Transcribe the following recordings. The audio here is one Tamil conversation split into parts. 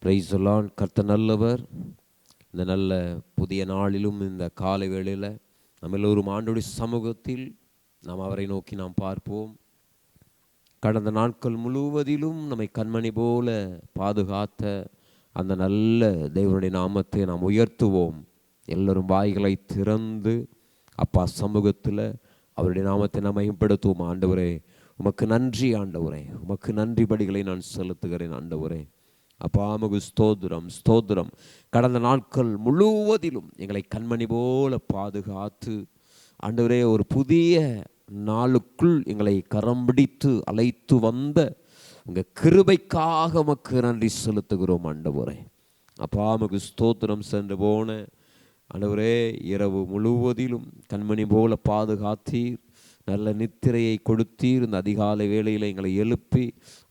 Praise the Lord. கர்த்தர் நல்லவர். இந்த நல்ல புதிய நாளிலும் இந்த காலை வேளையில் நம்ம எல்லோரும் ஆண்டவருடைய சமூகத்தில் நாம் அவரை நோக்கி நாம் பார்ப்போம். கடந்த நாட்கள் முழுவதிலும் நம்மை கண்மணி போல பாதுகாத்த அந்த நல்ல தேவனுடைய நாமத்தை நாம் உயர்த்துவோம். எல்லோரும் வாய்களை திறந்து அப்பா சமூகத்தில் அவருடைய நாமத்தை நாம் மேம்படுத்துவோம். ஆண்டவரே உமக்கு நன்றி, ஆண்டவரே உமக்கு நன்றி படிகளை நான் செலுத்துகிறேன். ஆண்டவரே அப்பா உமக்கு ஸ்தோத்திரம் ஸ்தோத்திரம். கடந்த நாட்கள் முழுவதிலும் எங்களை கண்மணி போல பாதுகாத்து ஆண்டவரே ஒரு புதிய நாளுக்குள் எங்களை கரம் பிடித்து அழைத்து வந்த உங்கள் கிருபைக்காக உமக்கு நன்றி செலுத்துகிறோம். ஆண்டவரே அப்பா உமக்கு ஸ்தோத்திரம். சென்று போன ஆண்டவரே இரவு முழுவதிலும் கண்மணி போல பாதுகாத்தீர், நல்ல நித்திரையை கொடுத்தீர். இந்த அதிகாலை வேளையில் எங்களை எழுப்பி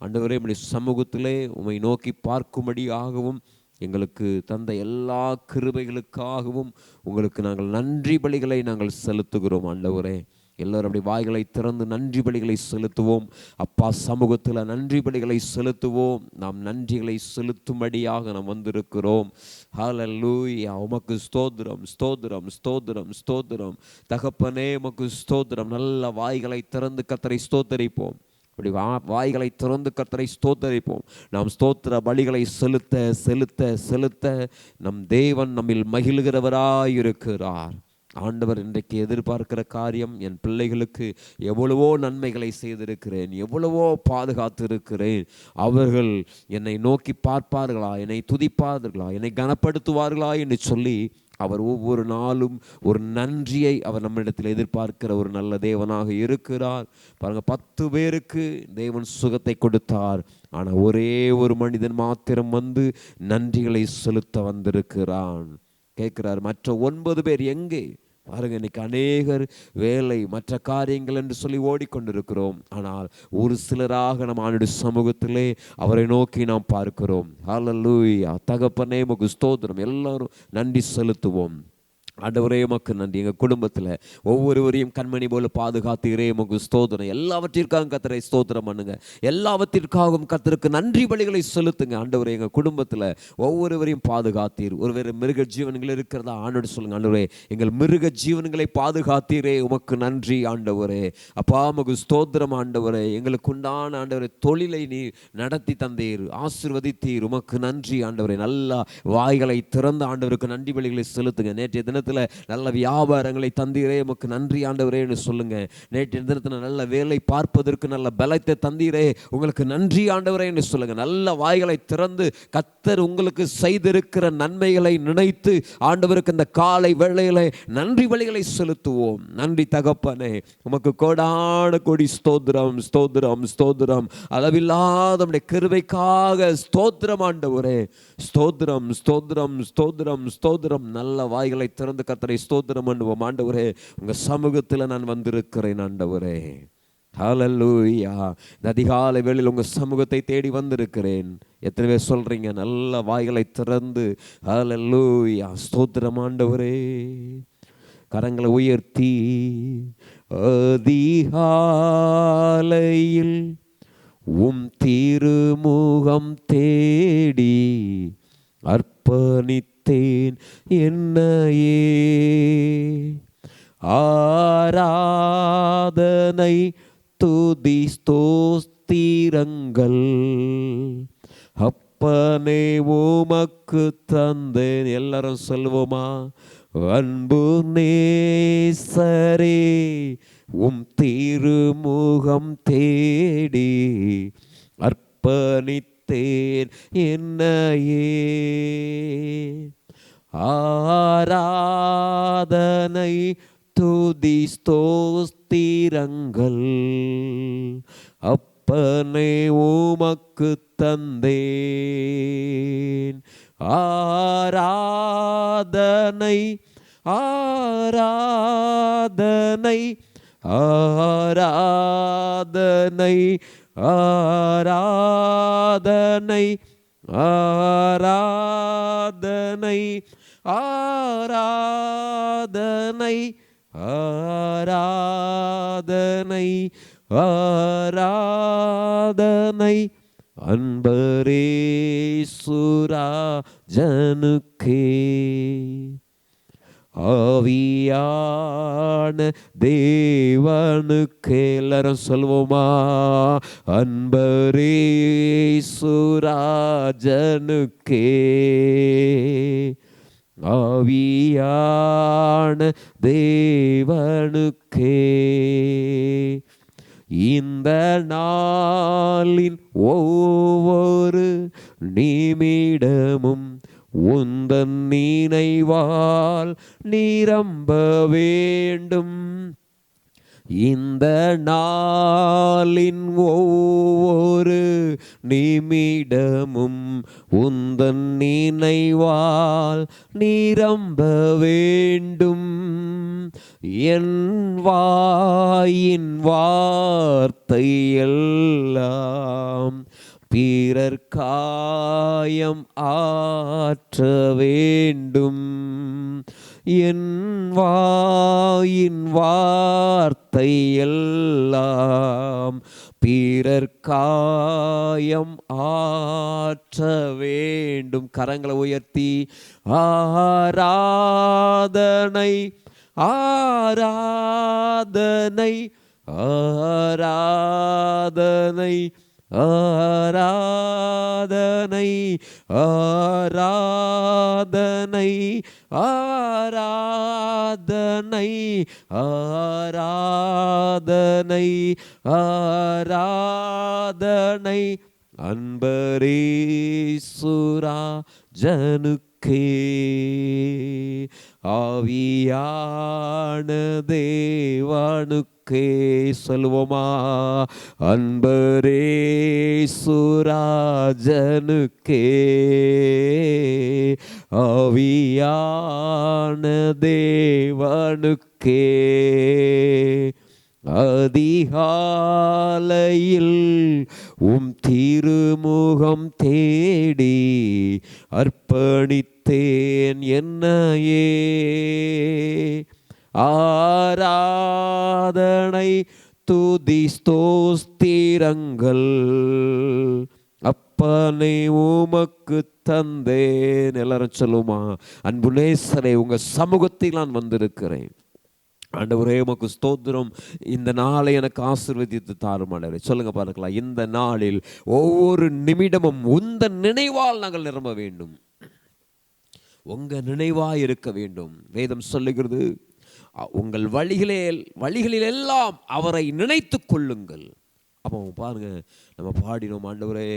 ஆண்டவரே உம்முடைய சமூகத்திலே உம்மை நோக்கி பார்க்கும்படியாகவும் எங்களுக்கு தந்த எல்லா கிருபைகளுக்காகவும் உங்களுக்கு நாங்கள் நன்றி பலிகளை நாங்கள் செலுத்துகிறோம். ஆண்டவரே எல்லோரும் அப்படி வாய்களை திறந்து நன்றி பலிகளை செலுத்துவோம். அப்பா சமூகத்தில் நன்றி பலிகளை செலுத்துவோம். நாம் நன்றிகளை செலுத்தும்படியாக நாம் வந்திருக்கிறோம். ஹல்லேலூயா. உமக்கு ஸ்தோத்திரம் ஸ்தோத்திரம் ஸ்தோத்திரம் ஸ்தோத்திரம். தகப்பனே உமக்கு ஸ்தோத்திரம். நல்ல வாய்களை திறந்து கர்த்தரை ஸ்தோத்தரிப்போம். அப்படி வாய்களை திறந்து கர்த்தரை ஸ்தோத்தரிப்போம். நாம் ஸ்தோத்திர பலிகளை செலுத்த செலுத்த செலுத்த நம் தேவன் நம்மில் மகிழ்கிறவராயிருக்கிறார். ஆண்டவர் இன்றைக்கு எதிர்பார்க்கிற காரியம், என் பிள்ளைகளுக்கு எவ்வளவோ நன்மைகளை செய்திருக்கிறேன், எவ்வளவோ பாதுகாத்து இருக்கிறேன், அவர்கள் என்னை நோக்கி பார்ப்பார்களா, என்னை துதிப்பார்களா, என்னை கனப்படுத்துவார்களா என்று சொல்லி அவர் ஒவ்வொரு நாளும் ஒரு நன்றியை அவர் நம்மிடத்தில் எதிர்பார்க்கிற ஒரு நல்ல தேவனாக இருக்கிறார். பாருங்க, 10 பேருக்கு தேவன் சுகத்தை கொடுத்தார். ஆனால் ஒரே ஒரு மனிதன் மாத்திரம் வந்து நன்றிகளை செலுத்த வந்திருக்கிறான். கேட்கிறார், மற்ற 9 பேர் எங்கே? பாருங்க, இன்னைக்கு அநேகர் வேலை மற்ற காரியங்கள் என்று சொல்லி ஓடிக்கொண்டிருக்கிறோம். ஆனால் ஒரு சிலராக நம்ம ஆண்டுடைய சமூகத்திலே அவரை நோக்கி நாம் பார்க்கிறோம். ஹல்லேலூயா. தகப்பனே உமக்கு ஸ்தோத்திரம். எல்லாரும் நன்றி செலுத்துவோம். ஆண்டவரே உமக்கு நன்றி. எங்கள் குடும்பத்தில் ஒவ்வொருவரையும் கண்மணி போல பாதுகாத்தீரே உமக்கு ஸ்தோத்திரம். எல்லாவற்றிற்காகவும் கர்த்தரை ஸ்தோத்திரம் பண்ணுங்க. எல்லாவற்றிற்காகவும் கர்த்தருக்கு நன்றி பலிகளை செலுத்துங்க. ஆண்டவரே எங்கள் குடும்பத்தில் ஒவ்வொருவரையும் பாதுகாத்தீர். ஒருவேறு மிருக ஜீவன்கள் இருக்கிறதா ஆண்டோடு சொல்லுங்க. ஆண்டவரே எங்கள் மிருக ஜீவன்களை பாதுகாத்தீரே உமக்கு நன்றி. ஆண்டவரே அப்பா உமக்கு ஸ்தோத்திரம். ஆண்டவரே எங்களுக்கு உண்டான ஆண்டவரே தொழிலை நீ நடத்தி தந்தீர், ஆசீர்வதித்தீர். உமக்கு நன்றி. ஆண்டவரே நல்ல வாய்களை திறந்த ஆண்டவருக்கு நன்றி பலிகளை செலுத்துங்க. நேற்றைய தினத்தில் நல்ல வியாபாரங்களை தந்தீரே உமக்கு நன்றி ஆண்டவரேன்னு சொல்லுங்க. நேற்றைய தினத்தில் நல்ல வேலை பார்ப்பதற்கு நல்ல பலத்தை தந்தீரே உங்களுக்கு நன்றி ஆண்டவரேன்னு சொல்லுங்க. நல்ல வாய்களை திறந்து கர்த்தர் உங்களுக்கு செய்திருக்கிற நன்மைகளை நினைத்து ஆண்டவருக்கு இந்த காலை வேளையில நன்றி பலிகளை செலுத்துவோம். நன்றி தகப்பனே, உமக்கு கோடான கோடி ஸ்தோத்திரம் ஸ்தோத்திரம் ஸ்தோத்திரம். அளவில்லாத நம்முடைய கிருபைக்காக ஸ்தோத்திரம் ஆண்டவரே. ஸ்தோத்திரம் ஸ்தோத்திரம் ஸ்தோத்திரம் ஸ்தோத்திரம். நல்ல வாய்களை திறந்து கர்த்தரை ஸ்தோத்திரம் பண்ணுவோம். ஆண்டவரே உங்க சமூகத்தில் நான் வந்திருக்கிறேன். ஆண்டவரே ஹல்லேலூயா. இந்த அதிகாலை வேளையில் உங்க சமூகத்தை தேடி வந்திருக்கிறேன். எத்தனை பேர் சொல்றீங்க நல்ல வாய்களை திறந்து ஹல்லேலூயா ஸ்தோத்திரம்? ஆண்டவரே கரங்களை உயர்த்தி அதிகாலையில் திருமுகம் தேடி அர்ப்பணித்தேன் என்னையே. ஆராதனை துதி ஸ்தோத்திரங்கள் அப்பனே உமக்கு தந்தேன். எல்லாரும் சொல்லுவோமா? அன்பு நேசரே திருமுகம் தேடி அர்ப்பணித்தேன் என்னையே. ஆராதனை துதி ஸ்தோத்திரங்கள் அப்பனே உமக்கு தந்தேன். ஆராதனை ஆராதனை ஆராதனை ஆராதனை ஆராதனை ஆராதனை ஆராதனை ஆராதனை அன்பரே சுராஜனுக்கே ஆவியான தேவனுக்கு எல்லாரும் சொல்வோமா? அன்பரே சுராஜனுக்கே ஆவியான தேவனுக்கே இந்த நாளின் ஒவ்வொரு நிமிடமும் உந்தன் நினைவால் நிரம்ப வேண்டும். இந்த நாளின் ஒவ்வொரு நிமிடமும் உந்தன் நினைவால் நிரம்ப வேண்டும். என் வாயின் வார்த்தை எல்லாம் பிறர் காயம் ஆற்ற வேண்டும். என் வாயின் வார்த்தை எல்லாம் பிறர் காயம் ஆற்ற வேண்டும். கரங்களை உயர்த்தி ஆராதனை ஆராதனை ஆராதனை ஆராதனை ஆராதனை ஆராதனை ஆராதனை ஆராதனை அன்பரே சுராஜனுக்கே ஆவியான தேவனுக்கே சொல்வோமா? அன்பரே சுராஜனுக்கே ஆவியான தேவனுக்கே அதிகாலையில் திருமுகம் தேடி அர்ப்பணித்தேன் என்னையே. ஆராதனை துதி ஸ்தோத்திரங்கள் அப்பனை உமக்கு தந்தேன். எல்லாரும் சொல்லுமா? அன்பு நேசரே, உங்க சமூகத்தில் நான் வந்திருக்கிறேன். ஆண்டவரே உமக்கு ஸ்தோத்திரம். இந்த நாளை எனக்கு ஆசீர்வதித்து தாரும் ஆண்டவரே. சொல்லுங்க பார்க்கலாம். இந்த நாளில் ஒவ்வொரு நிமிடமும் உந்த நினைவால் நாங்கள் நிரம்ப வேண்டும். உங்க நினைவாய் இருக்க வேண்டும். வேதம் சொல்லுகிறது, உங்கள் வழிகளில் எல்லாம் அவரை நினைத்து கொள்ளுங்கள். அப்போ பாருங்க, நம்ம பாடினோம், ஆண்டவரே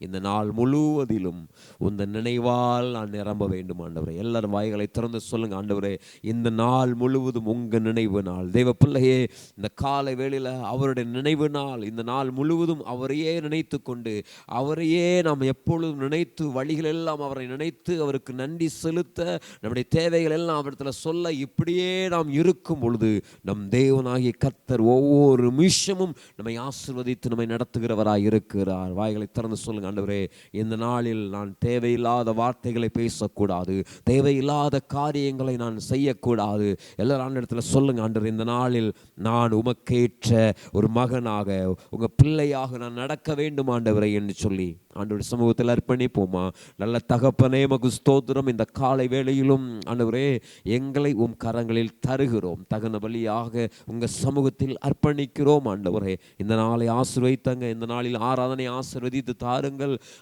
இந்த நாள் முழுவதிலும் உந்த நினைவால் நான் நிரம்ப வேண்டும். ஆண்டவரே, எல்லாரும் வாய்களை திறந்து சொல்லுங்க. ஆண்டவரே, இந்த நாள் முழுவதும் உங்கள் நினைவு நாள். தேவ பிள்ளையே, இந்த காலை வேளையில் அவருடைய நினைவு நாள். இந்த நாள் முழுவதும் அவரையே நினைத்து கொண்டு, அவரையே நாம் எப்பொழுதும் நினைத்து, வழிகளெல்லாம் அவரை நினைத்து அவருக்கு நன்றி செலுத்த, நம்முடைய தேவைகள் எல்லாம் அவரிடத்துல சொல்ல, இப்படியே நாம் இருக்கும் பொழுது நம் தேவனாகிய கர்த்தர் ஒவ்வொரு நிமிஷமும் நம்மை ஆசீர்வதித்து நம்மை நடத்துகிறவராய் இருக்கிறார். வாய்களை திறந்து சொல்லுங்க. ஆண்டவரே, இந்த நாளில் நான் தேவையில்லாத வார்த்தைகளை பேசக்கூடாது, தேவையில்லாத காரியங்களை நான் செய்யக்கூடாது. எல்லாரும் ஆண்டவரிடத்துல சொல்லுங்க. ஆண்டவரே, இந்த நாளில் நான் உமக்கேற்ற ஒரு மகனாக, உங்க பிள்ளையாக நான் நடக்க வேண்டும் ஆண்டவரே என்று சொல்லி ஆண்டவருடைய சமூகத்தில் அர்ப்பணிப்போமா? நல்ல தகப்பனே, உமக்கு ஸ்தோத்திரம். இந்த காலை வேளையிலும் ஆண்டவரே எங்களை உம் கரங்களில் தருகிறோம். தகுந்த பலியாக உங்க சமூகத்தில் அர்ப்பணிக்கிறோம். ஆண்டவரே, இந்த நாளை ஆசீர்வதித்தங்க. இந்த நாளில் ஆராதனை ஆசீர்வதித்து தாருங்கள்.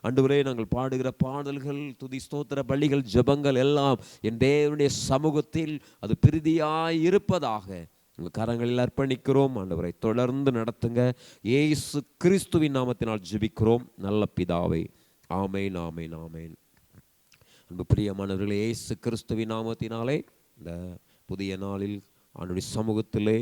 ஆண்டவரே, நாங்கள் பாடுகிற பாடல்கள், துதி ஸ்தோத்திர பலிகள், ஜெபங்கள் எல்லாம் என் தேவனுடைய சமூகத்தில் அது பிரீதியாய் இருப்பதாக உங்கள் கரங்களில் அர்ப்பணிக்கிறோம். ஆண்டவரை தொடர்ந்து நடத்துங்க. இயேசு கிறிஸ்துவின் நாமத்தினால் ஜெபிக்கிறோம் நல்ல பிதாவே. ஆமேன், ஆமேன், ஆமேன். அன்பு பிரியமானவர்களே, இயேசு கிறிஸ்துவின் நாமத்தினாலே இந்த புதிய நாளில் ஆண்டவருடைய சமூகத்திலே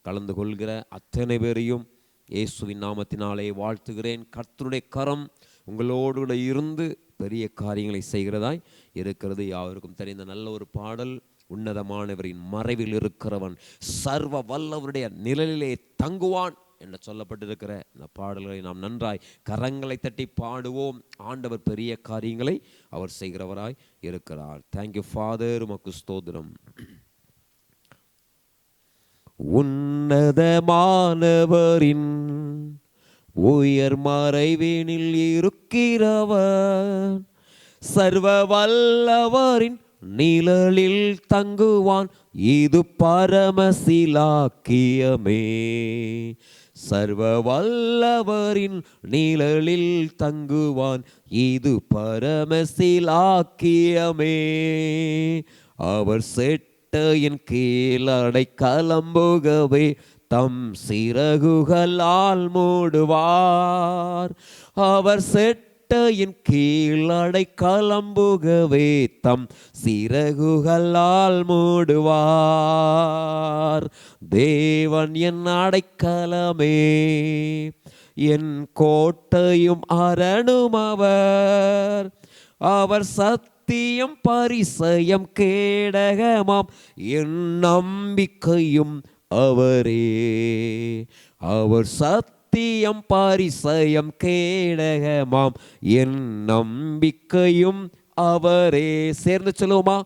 கலந்து கொள்கிற அத்தனை பேரையும் இயேசுவின் நாமத்தினாலே வாழ்த்துகிறேன். கர்த்தருடைய கரம் உங்களோடு கூட இருந்து பெரிய காரியங்களை செய்கிறதாய் இருக்கிறது. யாருக்கும் தெரிந்த நல்ல ஒரு பாடல், உன்னதமானவரின் மறைவில் இருக்கிறவன் சர்வ வல்லவருடைய நிழலிலே தங்குவான் என்று சொல்லப்பட்டிருக்கிற இந்த பாடல்களை நாம் நன்றாய் கரங்களை தட்டி பாடுவோம். ஆண்டவர் பெரிய காரியங்களை அவர் செய்கிறவராய் இருக்கிறார். தேங்க்யூ ஃபாதர், உமக்கு ஸ்தோத்திரம். உன்னதமானவரின் உயர் மறைவினில் இருக்கிறவர் சர்வ வல்லவரின் நிழலில் தங்குவான், இது பரமசிலாக்கியமே. சர்வ வல்லவரின் நிழலில் தங்குவான், இது பரமசிலாக்கியமே. அவர் செட்டையின் கீழ் அடைக்கலம்புகவே தம் சிறகுகளால் மூடுவார். அவர் செட்டையின் கீழ் அடைக்கலம்புகவே தம் சிறகுகளால் மூடுவார். தேவன் என் அடைக்கலமே, என் கோட்டையும் அரணும் அவர். அவர் சத்தியம் பரிசயம் கேடகமாம், என் நம்பிக்கையும் அவரே. அவர் சத்தியம் பரிசயம் கேடகமாம், என் நம்பிக்கையும் அவரே. சேர்ந்து சொல்லுவோமா?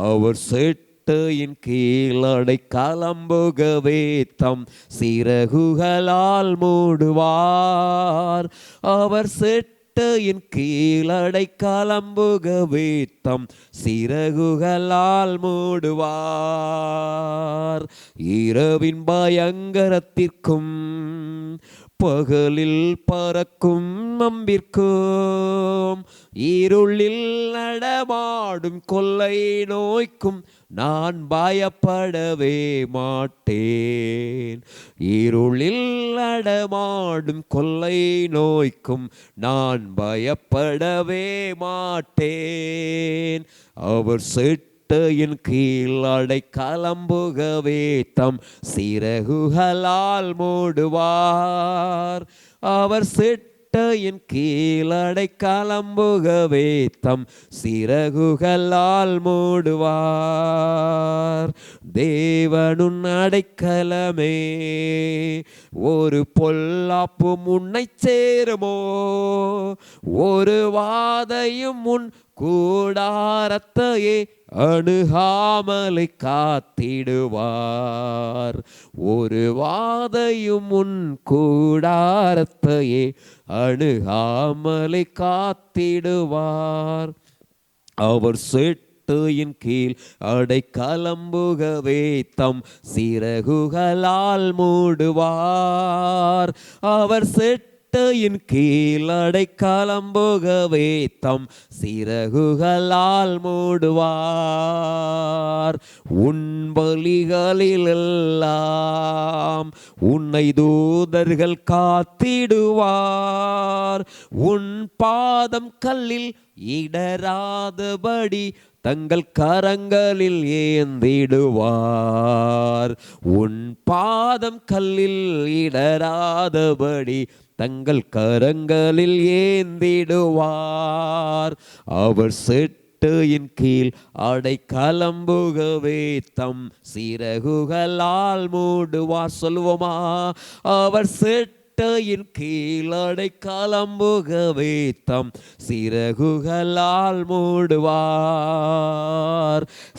அவர் செட்டையின் கீழ் அடைக்கலம்புகவே தம் சிறகுகளால் மூடுவார். அவர் செட்டையின் கீழ் அடைக்கலம்புகவே தம் சிறகுகளால் மூடுவார். இரவின் பயங்கரத்திற்கும் பகலில் பறக்கும் நம்பிற்கும் இருளில் நடமாடும் கொள்ளை நோய்க்கும் நான் பயப்படவே மாட்டேன். இருளில் நடமாடும் கொள்ளை நோய்க்கும் நான் பயப்படவே மாட்டேன். அவர் செட்டையின் கீழ் அடைக்கலம்புகவே தம் சிறகுகளால் மூடுவார். அவர் செட்டையின் கீழ் அடைக்கலம்புகவே தம் சிறகுகளால் மூடுவார். தேவனுன் அடைக்கலமே, ஒரு பொல்லாப்பும் உன்னை சேருமோ, ஒரு வாதையும் உன் கூடாரத்தையே அணுகாமலை காத்திடுவார். ஒரு வாதையும் உன் கூடாரத்தையே அணுகாமலை காத்திடுவார். அவர் செட்டையின் கீழ் அடைக்கலம்புகவே தம் சிறகுகளால் மூடுவார். அவர் செட்டையின் கீழ் அடைக்கலம்புகவே தம் சிறகுகளால் மூடுவார். உன் பலிகளிலெல்லாம் உன்னை தூதர்கள் காத்திடுவார். உன் பாதம் கல்லில் இடராதபடி தங்கள் கரங்களில் ஏந்திடுவார். உன் பாதம் கல்லில் இடராதபடி தங்கள் கரங்களில் ஏந்திடுவார். அவர் செட்டையின் கீழ் அடைக்கலம்புகவே தம் சிறகுகளால் மூடுவார். சொல்லுவோமா? அவர் செட்டையின் கீழ் அடைக்கலம்புகவே தம் சிறகுகளால் மூடுவார்.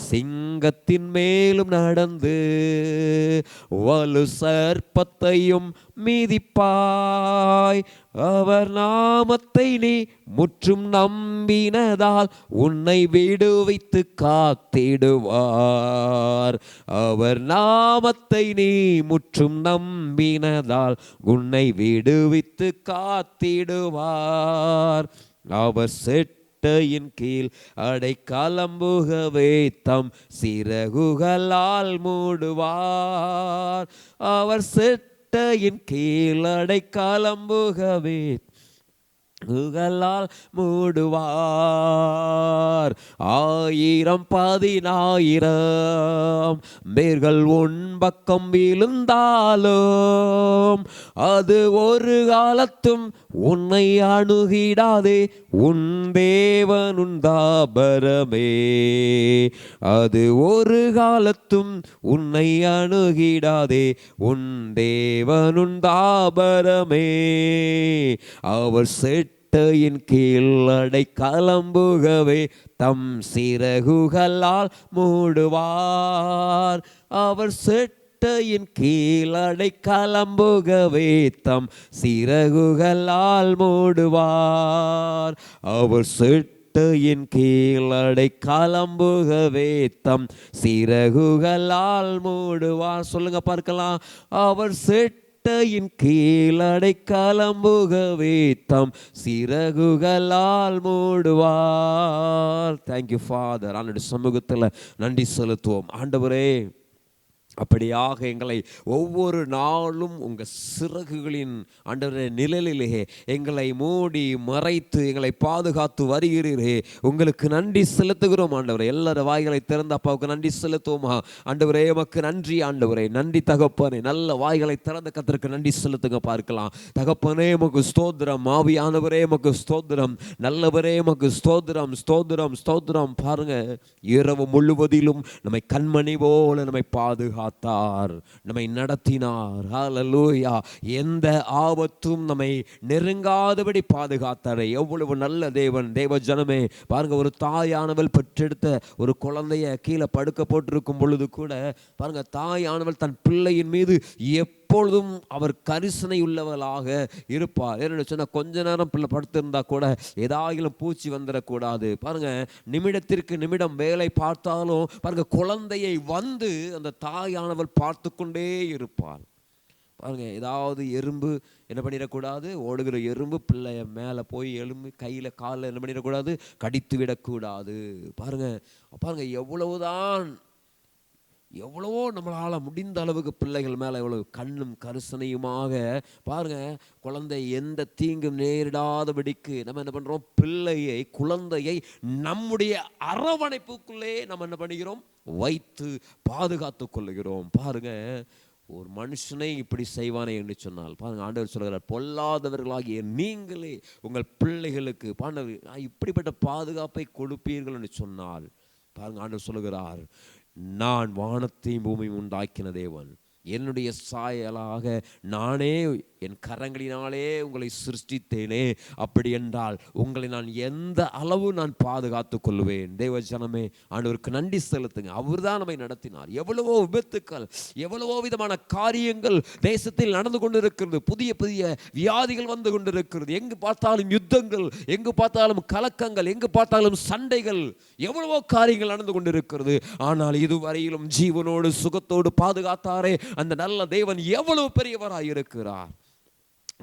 சிங்கத்தின் மேலும் நடந்து வலு சர்ப்பத்தையும் மிதிப்பாய். அவர் நாமத்தை நீ முற்றும் நம்பினதால் உன்னை விடுவித்து காத்திடுவார். அவர் நாமத்தை நீ முற்றும் நம்பினதால் உன்னை விடுவித்து காத்திடுவார். அவர் செட்டையின் கீழ் அடைக்கலம்புகவே தம் சிறகுகளால் மூடுவார். அவர் செட்டையின் கீழ் அடைக்கலம்புகவே உகளால் மூடுவார். 1000 பேர்கள் உன் பக்கம் விழுந்தாலும் அது ஒரு காலத்தும் உன்னை அணுகிடாதே. உன் தேவனுன் தாபரமே, அது ஒரு காலத்தும் உன்னை அணுகிடாதே. உன் தேவனுன் தாபரமே. அவர் செட்டையின் கீழ் அடைக்கலம்புகவே தம் சிறகுகளால் மூடுவார். அவர் செட்டையின் கீழடை கலம்புகவே தம் சிறகுகளால் மூடுவார். அவர் செட்டையின் கீழடை கலம்புகவே தம் சிறகுகளால் மூடுவார். சொல்லுங்க பார்க்கலாம். அவர் செட்டையின் கீழடை கலம்புகவே தம் சிறகுகளால் மூடுவார். Thank you father. ஆண்டவருடைய சமூகத்தில் நன்றி செலுத்துவோம். ஆண்டவரே, அப்படியாக எங்களை ஒவ்வொரு நாளும் உங்கள் சிறகுகளின் ஆண்டவரே நிழலிலே எங்களை மூடி மறைத்து எங்களை பாதுகாத்து வருகிறீரே, உங்களுக்கு நன்றி செலுத்துகிறோம் ஆண்டவரே. எல்லாரும் வாய்களை திறந்த அப்பாவுக்கு நன்றி செலுத்துவோமா? ஆண்டவரே உமக்கு நன்றி. ஆண்டவரே நன்றி தகப்பனே. நல்ல வாய்களை திறந்த கர்த்தருக்கு நன்றி செலுத்துங்க பார்க்கலாம். தகப்பனே உமக்கு ஸ்தோத்திரம். ஆவியானவரே உமக்கு ஸ்தோத்திரம். நல்லவரே உமக்கு ஸ்தோத்திரம், ஸ்தோத்திரம், ஸ்தோத்திரம். பாருங்க, இரவு முழுவதிலும் நம்மை கண்மணி போல நம்மை பாதுகாத்தார், நம்மை நடத்தினார். ஹல்லேலூயா. எந்த ஆபத்தும் நம்மை நெருங்காதபடி பாதுகாத்தார். எவ்வளவு நல்ல தேவன். தேவ ஜனமே பாருங்க, ஒரு தாயானவள் பெற்றெடுத்த ஒரு குழந்தைய கீழே படுக்க போட்டிருக்கும் பொழுது கூட பாருங்க, தாயானவள் தன் பிள்ளையின் மீது எப்பொழுதும் அவர் கரிசனை உள்ளவளாக இருப்பார். என்ன சொன்னால், கொஞ்ச நேரம் பிள்ளை படுத்திருந்தா கூட ஏதாயிலும் பூச்சி வந்துடக்கூடாது. பாருங்க, நிமிடத்திற்கு நிமிடம் வேலை பார்த்தாலும் பாருங்க, குழந்தையை வந்து அந்த தாயானவள் பார்த்து கொண்டே இருப்பாள். பாருங்க, ஏதாவது எறும்பு என்ன பண்ணிடக்கூடாது, ஓடுகிற எறும்பு பிள்ளைய மேலே போய் எலும்பு கையில் காலில் என்ன பண்ணிடக்கூடாது, கடித்து விடக்கூடாது. பாருங்க பாருங்க, எவ்வளவோ நம்மளால் முடிந்த அளவுக்கு பிள்ளைகள் மேலே எவ்வளவு கண்ணும் கரிசனையுமாக பாருங்க, குழந்தை எந்த தீங்கும் நேரிடாதபடிக்கு நம்ம என்ன பண்ணுறோம், குழந்தையை நம்முடைய அரவணைப்புக்குள்ளே நம்ம என்ன பண்ணுகிறோம், வைத்து பாதுகாத்து கொள்ளுகிறோம். பாருங்க, ஒரு மனுஷனை இப்படி செய்வானே என்று சொன்னால் பாருங்க, ஆண்டவர் சொல்கிறார், பொல்லாதவர்களாகிய நீங்களே உங்கள் பிள்ளைகளுக்கு இப்படிப்பட்ட பாதுகாப்பை கொடுப்பீர்கள் என்று சொன்னால் பாருங்க, ஆண்டவர் சொல்கிறார், நான் வானத்தையும் பூமியும் உண்டாக்கின தேவன், என்னுடைய சாயலாக நானே என் கரங்களினாலே உங்களை சிருஷ்டித்தேனே. அப்படி என்றால் உங்களை நான் எந்த அளவு நான் பாதுகாத்து கொள்வேன். தேவ ஜனமே, ஆண்டவருக்கு நன்றி செலுத்துங்க. அவர் தான் நம்மை நடத்தினார். எவ்வளவோ விபத்துக்கள், எவ்வளவோ விதமான காரியங்கள் தேசத்தில் நடந்து கொண்டிருக்கிறது. புதிய புதிய வியாதிகள் வந்து கொண்டிருக்கிறது. எங்கு பார்த்தாலும் யுத்தங்கள், எங்கு பார்த்தாலும் கலக்கங்கள், எங்கு பார்த்தாலும் சண்டைகள், எவ்வளவோ காரியங்கள் நடந்து கொண்டிருக்கிறது. ஆனால் இதுவரையிலும் ஜீவனோடு சுகத்தோடு பாதுகாத்தாரே அந்த நல்ல தேவன் எவ்வளவு பெரியவராய் இருக்கிறார்.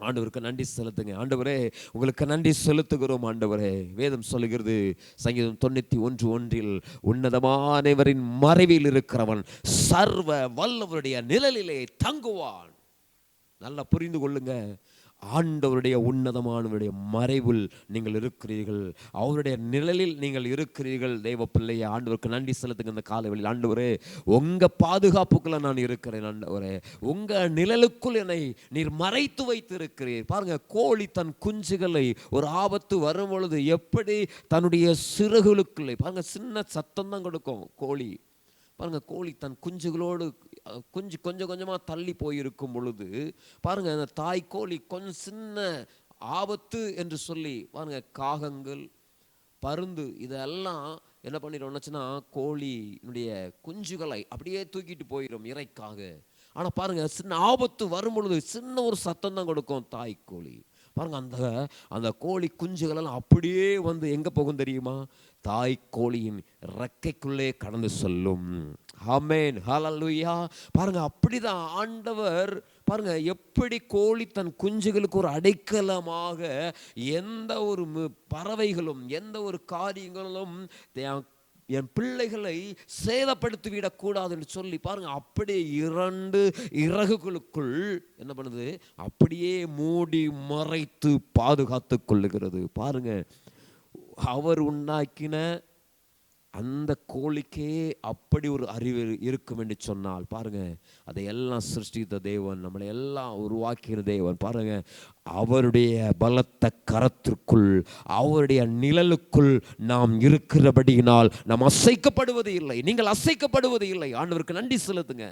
ஆண்டவருக்கு நன்றி செலுத்துங்க. ஆண்டவரே உங்களுக்கு நன்றி செலுத்துகிறோம். ஆண்டவரே, வேதம் சொல்லுகிறது சங்கீதம் 91:1, உன்னதமானவரின் மறைவில் இருக்கிறவன் சர்வ வல்லவருடைய நிழலிலே தங்குவான். நல்லா புரிந்து கொள்ளுங்க. ஆண்டவருடைய உன்னதமானவருடைய மறைவில் நீங்கள் இருக்கிறீர்கள், அவருடைய நிழலில் நீங்கள் இருக்கிறீர்கள். தேவ பிள்ளையை ஆண்டவருக்கு நன்றி செலுத்துங்க. இந்த காலவெளியில் ஆண்டவரே, உங்க பாதுகாப்புக்குள்ள நான் இருக்கிறேன். ஆண்டவரே, உங்க நிழலுக்குள் என்னை நீர் மறைத்து வைத்து இருக்கிறீர். பாருங்க, கோழி தன் குஞ்சுகளை ஒரு ஆபத்து வரும் பொழுது எப்படி தன்னுடைய சிறகுகளுக்குள்ளே பாருங்க, சின்ன சத்தம் தான் கொடுக்கும் கோழி. பாருங்க, கோழி தன் குஞ்சுகளோடு கொஞ்சம் கொஞ்சமாக தள்ளி போயிருக்கும் பொழுது பாருங்க, அந்த தாய் கோழி கொஞ்சம் சின்ன ஆபத்து என்று சொல்லி பாருங்க, காகங்கள், பருந்து இதெல்லாம் என்ன பண்ணிடும்னுச்சுன்னா கோழியினுடைய குஞ்சுகளை அப்படியே தூக்கிட்டு போயிடும் இறைக்காக. ஆனால் பாருங்க, சின்ன ஆபத்து வரும் பொழுது சின்ன ஒரு சத்தம் தான் கொடுக்கும் தாய் கோழி. பாருங்க, அந்த கோழி குஞ்சுகளெல்லாம் அப்படியே வந்து எங்கே போகும் தெரியுமா, தாய் கோழியின் ரெக்கைக்குள்ளே கடந்து செல்லும். ஆமென், ஹல்லேலூயா. பாருங்க, அப்படிதான் ஆண்டவர் பாருங்க எப்படி கோழி தன் குஞ்சுகளுக்கு ஒரு அடைக்கலமாக எந்த ஒரு பறவைகளும் எந்த ஒரு காரியங்களும் என் பிள்ளைகளை சேதப்படுத்தி விடக்கூடாது என்று சொல்லி பாருங்க, அப்படியே 2 இறகுகளுக்குள் என்ன பண்ணுது, அப்படியே மூடி மறைத்து பாதுகாத்து கொள்ளுகிறது. பாருங்க, அவர் உண்டாக்கின அந்த கோழிக்கே அப்படி ஒரு அறிவு இருக்கும் என்று சொன்னால் பாருங்க, அதையெல்லாம் சிருஷ்டித்த தேவன், நம்மளை எல்லாம் உருவாக்கின தேவன் பாருங்க, அவருடைய பலத்த கரத்திற்குள், அவருடைய நிழலுக்குள் நாம் இருக்கிறபடியினால் நாம் அசைக்கப்படுவது இல்லை. நீங்கள் அசைக்கப்படுவது இல்லை. ஆண்டவருக்கு நன்றி செலுத்துங்க.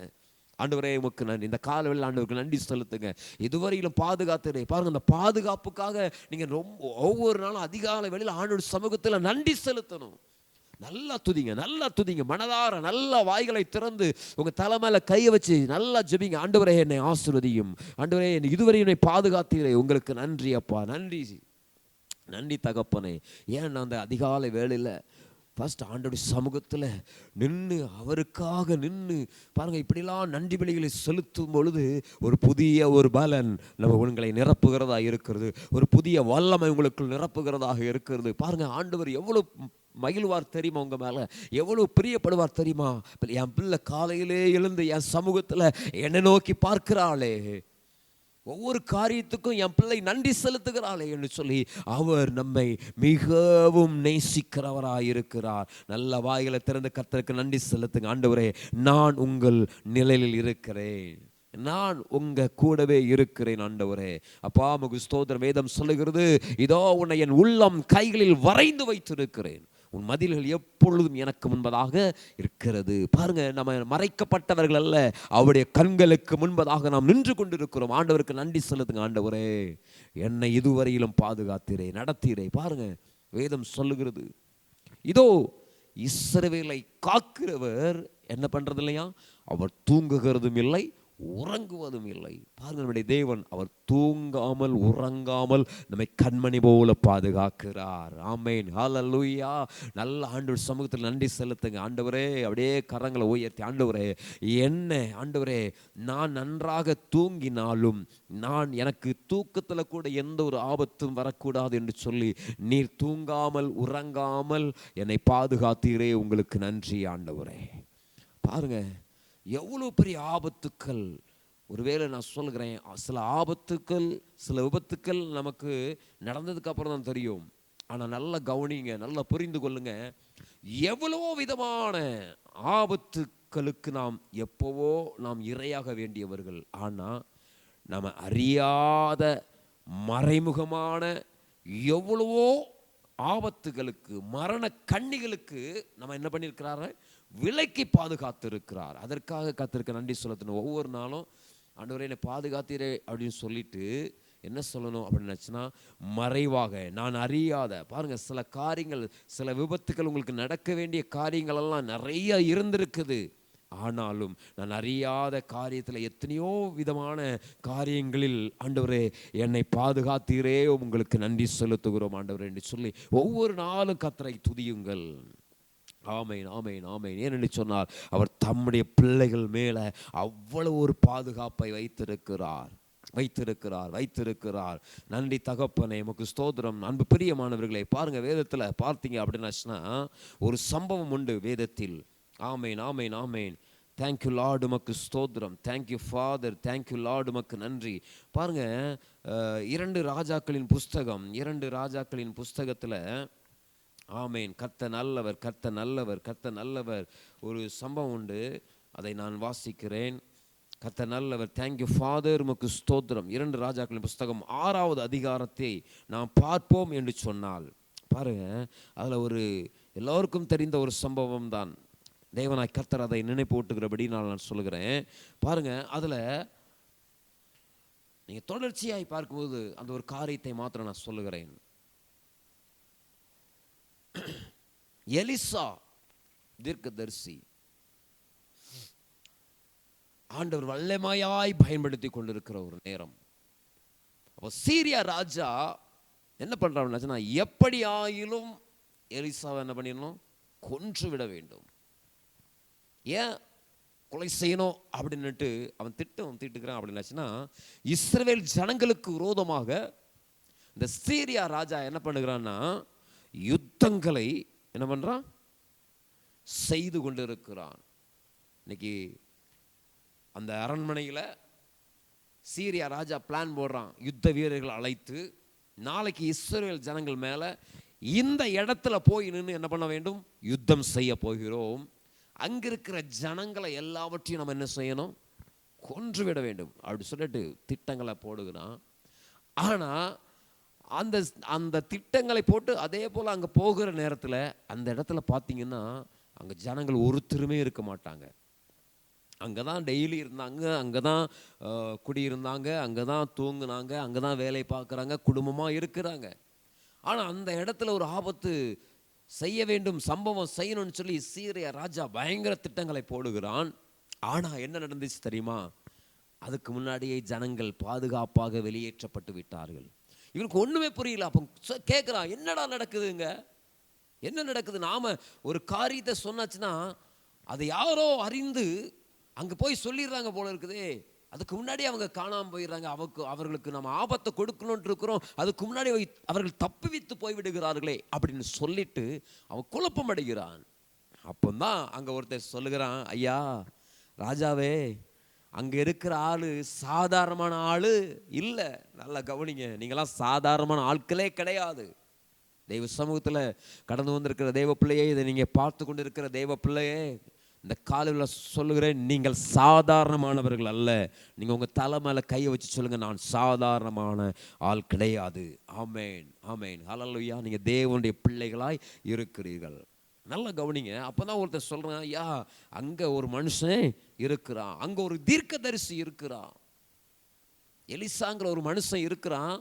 ஆண்டவரே உமக்கு நன்றி. இந்த காலவெளியில் ஆண்டவருக்கு நன்றி செலுத்துங்க. இதுவரையிலும் பாதுகாத்துறே பாருங்க, அந்த பாதுகாப்புக்காக நீங்கள் ரொம்ப ஒவ்வொரு நாளும் அதிகாலை வேளையில் ஆண்டவர் சமூகத்தில் நன்றி செலுத்தணும். நல்லா துதிங்க, நல்லா துதிங்க, மனதார நல்ல வாய்களை திறந்து உங்க தலை மேல கையை வச்சு நல்லா ஜெபிங்க. ஆண்டவரே என்னை ஆசீர்வதியும், ஆண்டவரே இதுவரை என்னை பாதுகாத்தீரே, உங்களுக்கு நன்றி அப்பா, நன்றி நன்றி தகப்பனே. ஏன் அந்த அதிகாலை வேளையில் ஃபர்ஸ்ட் ஆண்டோடைய சமூகத்தில் நின்று அவருக்காக நின்று பாருங்க, இப்படிலாம் நன்றி பலிகளை செலுத்தும் பொழுது ஒரு புதிய ஒரு பலன் நம்ம உங்களை நிரப்புகிறதா இருக்கிறது, ஒரு புதிய வல்லமை உங்களுக்குள் நிரப்புகிறதாக இருக்கிறது. பாருங்க, ஆண்டவர் எவ்வளோ மகிழ்வார் தெரியுமா, உங்க மேல எவ்வளவு பிரியப்படுவார் தெரியுமா. என் பிள்ளை காலையிலே எழுந்து என் சமூகத்தில் என்னை நோக்கி பார்க்கிறாளே, ஒவ்வொரு காரியத்துக்கும் என் பிள்ளை நன்றி செலுத்துகிறாளே என்று சொல்லி அவர் நம்மை மிகவும் நேசிக்கிறவராயிருக்கிறார். நல்ல வாயில திறந்து கர்த்தருக்கு நன்றி செலுத்துங்க. ஆண்டவரே, நான் உங்கள் நிழலில் இருக்கிறேன், நான் உங்க கூடவே இருக்கிறேன் ஆண்டவரே. அப்பா உமக்கு ஸ்தோத்திரம். வேதம் சொல்லுகிறது, இதோ உன்னை என் உள்ளம் கைகளில் வரைந்து வைத்திருக்கிறேன், உன் மதில்கள் எப்பொழுதும் எனக்கு முன்பதாக இருக்கிறது. பாருங்க, நம்ம மறைக்கப்பட்டவர்கள் அல்ல, அவருடைய கண்களுக்கு முன்பதாக நாம் நின்று கொண்டிருக்கிறோம். ஆண்டவருக்கு நன்றி செலுத்துங்க. ஆண்டவரே, என்னை இதுவரையிலும் பாதுகாத்தீரே, நடத்தீரே. பாருங்க, வேதம் சொல்லுகிறது, இதோ இஸ்ரவேலை காக்கிறவர் என்ன பண்றது இல்லையா, அவர் தூங்குகிறதும் இல்லை உறங்குவதும் இல்லை. பாருங்க, நம்முடைய தேவன் அவர் தூங்காமல் உறங்காமல் நம்மை கண்மணி போல பாதுகாக்கிறார். ஆமென், ஹல்லேலூயா. நல்ல ஆண்டவர் சமூகத்தில் நன்றி செலுத்துங்க. ஆண்டவரே, அப்படியே கரங்களை உயர்த்தி, ஆண்டவரே என்ன, ஆண்டவரே நான் நன்றாக தூங்கினாலும் எனக்கு தூக்கத்தில் கூட எந்த ஒரு ஆபத்தும் வரக்கூடாது என்று சொல்லி நீர் தூங்காமல் உறங்காமல் என்னை பாதுகாத்தீரே, உங்களுக்கு நன்றி ஆண்டவரே. பாருங்க, எவ்வளோ பெரிய ஆபத்துக்கள். ஒருவேளை நான் சொல்கிறேன், சில ஆபத்துக்கள் சில விபத்துக்கள் நமக்கு நடந்ததுக்கு அப்புறம் தான் தெரியும். ஆனால் நல்லா கவனிங்க, நல்லா புரிந்து கொள்ளுங்க, எவ்வளோ விதமான ஆபத்துக்களுக்கு நாம் எப்போவோ நாம் இரையாக வேண்டியவர்கள். ஆனால் நம்ம அறியாத மறைமுகமான எவ்வளவோ ஆபத்துகளுக்கு, மரண கண்ணிகளுக்கு நம்ம என்ன பண்ணியிருக்கிறாரு, விலைக்கு பாதுகாத்து இருக்கிறார். அதற்காக கர்த்தருக்கு நன்றி செலுத்தணும். ஒவ்வொரு நாளும் ஆண்டவரே என்னை பாதுகாத்தீரே அப்படின்னு சொல்லிட்டு என்ன சொல்லணும் அப்படின்னு நினச்சுன்னா, மறைவாக நான் அறியாத, பாருங்க சில காரியங்கள், சில விபத்துக்கள் உங்களுக்கு நடக்க வேண்டிய காரியங்கள் எல்லாம் நிறைய இருந்திருக்குது. ஆனாலும் நான் அறியாத காரியத்தில் எத்தனையோ விதமான காரியங்களில் ஆண்டவரே என்னை பாதுகாத்தீரே, உங்களுக்கு நன்றி செலுத்துகிறோம் ஆண்டவரே என்று சொல்லி ஒவ்வொரு நாளும் கர்த்தரை துதியுங்கள். ஆமென், ஆமென், ஆமென். ஏனென்று சொன்னால் அவர் தம்முடைய பிள்ளைகள் மேலே அவ்வளவு ஒரு பாதுகாப்பை வைத்திருக்கிறார். நன்றி தகப்பனே, உமக்கு ஸ்தோத்திரம். அன்பு பிரியமானவர்களே, பாருங்க, வேதத்தில் பார்த்தீங்க அப்படின்னா ஒரு சம்பவம் உண்டு வேதத்தில். ஆமென், ஆமென், ஆமென். தேங்க்யூ லார்டு, உமக்கு ஸ்தோத்திரம். தேங்க்யூ ஃபாதர், தேங்க்யூ லார்டு, உமக்கு நன்றி. பாருங்க, 2 ராஜாக்களின் புஸ்தகத்தில் ஆமேன், கர்த்தர் நல்லவர், கர்த்தர் நல்லவர், கர்த்தர் நல்லவர். ஒரு சம்பவம் உண்டு, அதை நான் வாசிக்கிறேன். கர்த்தர் நல்லவர். தேங்க்யூ ஃபாதர், உமக்கு ஸ்தோத்திரம். 2 ராஜாக்களின் புஸ்தகம் 6வது அதிகாரத்தை நாம் பார்ப்போம் என்று சொன்னால், பாருங்க, அதில் ஒரு எல்லோருக்கும் தெரிந்த ஒரு சம்பவம் தான். தேவனாய் கர்த்தர் அதை நினைப்பூட்டுகிறபடி நான் சொல்லுகிறேன். பாருங்க, அதில் நீங்கள் தொடர்ச்சியாய் பார்க்கும்போது அந்த ஒரு காரியத்தை மாத்திரம் நான் சொல்லுகிறேன். எலிசா தீர்க்கதரிசி ஆண்டவர் வல்லமையாய் பயன்படுத்தி கொண்டிருக்கிற ஒரு நேரம். அப்போ சீரியா ராஜா என்ன பண்றான்னா, எப்படி ஆயிலும் எலிசாவை என்ன பண்ணிடணும், கொன்று விட வேண்டும். ஏன் கொலை செய்யணும் அப்படின்னுட்டு அவன் திட்டம் தீட்டுக்கிறான் அப்படின்னாச்சுன்னா, இஸ்ரவேல் ஜனங்களுக்கு விரோதமாக இந்த சீரியா ராஜா என்ன பண்ணுகிறான்னா, யுத்தங்களை என்ன பண்றான், செய்து கொண்டிருக்கிறான். இன்னைக்கு அந்த அரண்மனையில் சீரியா ராஜா பிளான் போடுறான், யுத்த வீரர்கள் அழைத்து நாளைக்கு இஸ்ரவேல் ஜனங்கள் மேலே இந்த இடத்துல போய் நின்று என்ன பண்ண வேண்டும், யுத்தம் செய்ய போகிறோம். அங்கிருக்கிற ஜனங்களை எல்லாவற்றையும் நம்ம என்ன செய்யணும், கொன்று விட வேண்டும் அப்படி சொல்லிட்டு திட்டங்களை போடுகிறான். ஆனால் அந்த திட்டங்களை போட்டு அதே போல் அங்கே போகிற நேரத்தில் அந்த இடத்துல பார்த்தீங்கன்னா அங்கே ஜனங்கள் ஒருத்தருமே இருக்க மாட்டாங்க. அங்கே தான் டெய்லி இருந்தாங்க, அங்கே தான் குடியிருந்தாங்க, அங்கே தான் தூங்குனாங்க, அங்கே தான் வேலை பார்க்குறாங்க, குடும்பமாக இருக்கிறாங்க. ஆனால் அந்த இடத்துல ஒரு ஆபத்து செய்ய வேண்டும், சம்பவம் செய்யணும்னு சொல்லி சீரிய ராஜா பயங்கர திட்டங்களை போடுகிறான். ஆனா என்ன நடந்துச்சு தெரியுமா? அதுக்கு முன்னாடியே ஜனங்கள் பாதுகாப்பாக வெளியேற்றப்பட்டு விட்டார்கள். இவனுக்கு ஒண்ணுமே புரியல. அப்ப கேட்கிறான், என்னடா நடக்குதுங்க, என்ன நடக்குது? நாம ஒரு காரியத்தை சொன்னாச்சுன்னா அதை யாரோ அறிந்து அங்க போய் சொல்லிடுறாங்க போல இருக்குதே. அதுக்கு முன்னாடி அவங்க காணாம போயிடுறாங்க. அவர்களுக்கு நம்ம ஆபத்தை கொடுக்கணும்னு இருக்கிறோம், அதுக்கு முன்னாடி அவர்கள் தப்புவித்து போய்விடுகிறார்களே அப்படின்னு சொல்லிட்டு அவன் குழப்பம் அடைகிறான். அப்போதான் அங்க ஒருத்தர் சொல்லுகிறான், ஐயா ராஜாவே, அங்க இருக்கிற ஆளு சாதாரணமான ஆளு இல்ல. நல்லா கவனிங்க, நீங்களாம் சாதாரணமான ஆட்களே கிடையாது. தெய்வ சமூகத்துல கடந்து வந்திருக்கிற தெய்வ பிள்ளையே, இதை நீங்க பார்த்து கொண்டு இருக்கிற தெய்வ பிள்ளையே, இந்த காலையில் சொல்லுகிறேன், நீங்கள் சாதாரணமானவர்கள் அல்ல. நீங்கள் உங்கள் தலை மேலே கையை வச்சு சொல்லுங்க, நான் சாதாரணமான ஆள் கிடையாது. ஆமேன், ஆமேன், ஹல்லேலூயா. நீங்கள் தேவனுடைய பிள்ளைகளாய் இருக்கிறீர்கள். நல்லா கவனிங்க. அப்போ தான் ஒருத்தர் சொல்கிறேன், ஐயா அங்கே ஒரு மனுஷன் இருக்கிறான், அங்கே ஒரு தீர்க்கதரிசி இருக்கிறான், எலிசாங்கிற ஒரு மனுஷன் இருக்கிறான்.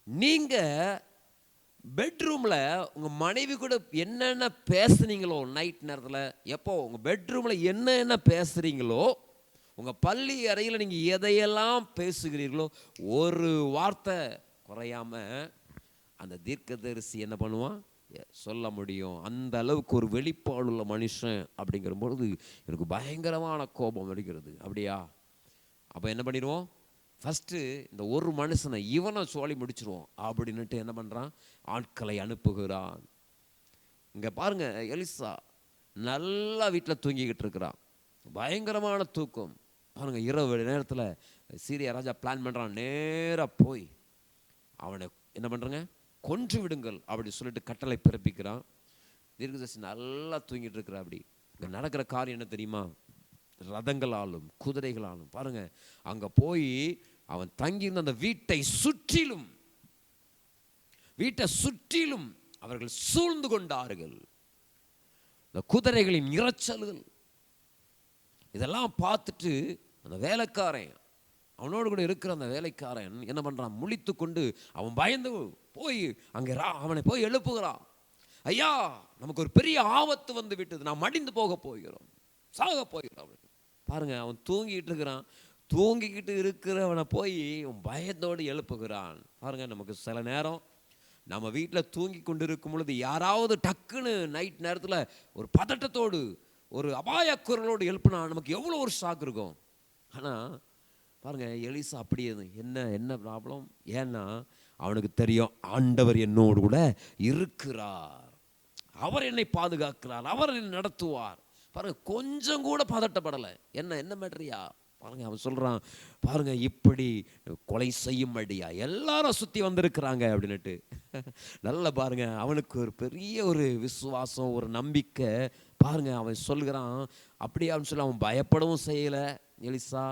நீங்கள் பெட்ரூமில் உங்கள் மனைவி கூட என்னென்ன பேசுனீங்களோ நைட் நேரத்தில், எப்போ உங்கள் பெட்ரூமில் என்னென்ன பேசுகிறீங்களோ, உங்கள் பள்ளி அறையில் நீங்கள் எதையெல்லாம் பேசுகிறீர்களோ, ஒரு வார்த்தை குறையாம அந்த தீர்க்கதரிசி என்ன பண்ணுவான், சொல்ல முடியும். அந்த அளவுக்கு ஒரு வெளிப்பாடுள்ள மனுஷன். அப்படிங்கிற பொழுது எனக்கு பயங்கரமான கோபம் அடிக்கிறது. அப்படியா? அப்போ என்ன பண்ணிடுவோம், ஃபஸ்ட்டு இந்த ஒரு மனுஷனை இவனை சோழி முடிச்சிருவோம் அப்படின்னுட்டு என்ன பண்ணுறான், ஆட்களை அனுப்புகிறான். இங்கே பாருங்க, எலிசா நல்லா வீட்டில் தூங்கிக்கிட்டு இருக்கிறான், பயங்கரமான தூக்கம். பாருங்க, இரவு நேரத்தில் சீரிய ராஜா பிளான் பண்ணுறான், நேராக போய் அவனை என்ன பண்ணுறங்க, கொன்று விடுங்கள் அப்படி சொல்லிட்டு கட்டளை பிறப்பிக்கிறான். தீர்க்கதரிசி நல்லா தூங்கிட்டு இருக்கிறா. அப்படி இங்கே நடக்கிற காரியம் என்ன தெரியுமா, ரதங்களாலும் குதிரைகளாலும் பாருங்க அங்க போய் அவன் தங்கியிருந்த அந்த வீட்டை சுற்றிலும் அவர்கள் சூழ்ந்து கொண்டார்கள். இந்த குதிரைகளின் இரைச்சல்கள் இதெல்லாம் பார்த்துட்டு அந்த வேலைக்காரன், அவனோடு கூட இருக்கிற அந்த வேலைக்காரன் என்ன பண்றான், முழித்து கொண்டு அவன் பயந்து போய் அங்கே அவனை போய் எழுப்புகிறான். ஐயா, நமக்கு ஒரு பெரிய ஆபத்து வந்து விட்டது, நாம் மடிந்து போக போகிறோம், சாக போகிறோம். பாருங்க, அவன் தூங்கிட்டு இருக்கிறான். தூங்கிக்கிட்டு இருக்கிறவனை போய் பயத்தோடு எழுப்புகிறான். பாருங்க, நமக்கு சில நேரம் நம்ம வீட்டில் தூங்கி கொண்டு இருக்கும் பொழுது யாராவது டக்குன்னு நைட் நேரத்தில் ஒரு பதட்டத்தோடு ஒரு அபாய குரலோடு எழுப்புனா நமக்கு எவ்வளோ ஒரு ஷாக் இருக்கும். ஆனால் பாருங்க, எலிசா அப்படியே என்ன ப்ராப்ளம், ஏன்னா அவனுக்கு தெரியும், ஆண்டவர் என்னோடு கூட இருக்கிறார், அவர் என்னை பாதுகாக்கிறார், அவர் என்னை நடத்துவார். பாருங்க, கொஞ்சம் கூட பதட்டப்படலை. என்ன மேட்டரியா பாருங்க, அவன் சொல்றான், பாருங்க இப்படி கொலை செய்யும்படியா எல்லாரும் சுத்தி வந்திருக்கிறாங்க அப்படின்னுட்டு. நல்லா பாருங்க, அவனுக்கு ஒரு பெரிய ஒரு விசுவாசம், ஒரு நம்பிக்கை. பாருங்க, அவன் சொல்கிறான் அப்படியே அவன் சொல்ல, அவன் பயப்படவும் செய்யலை எலிசா.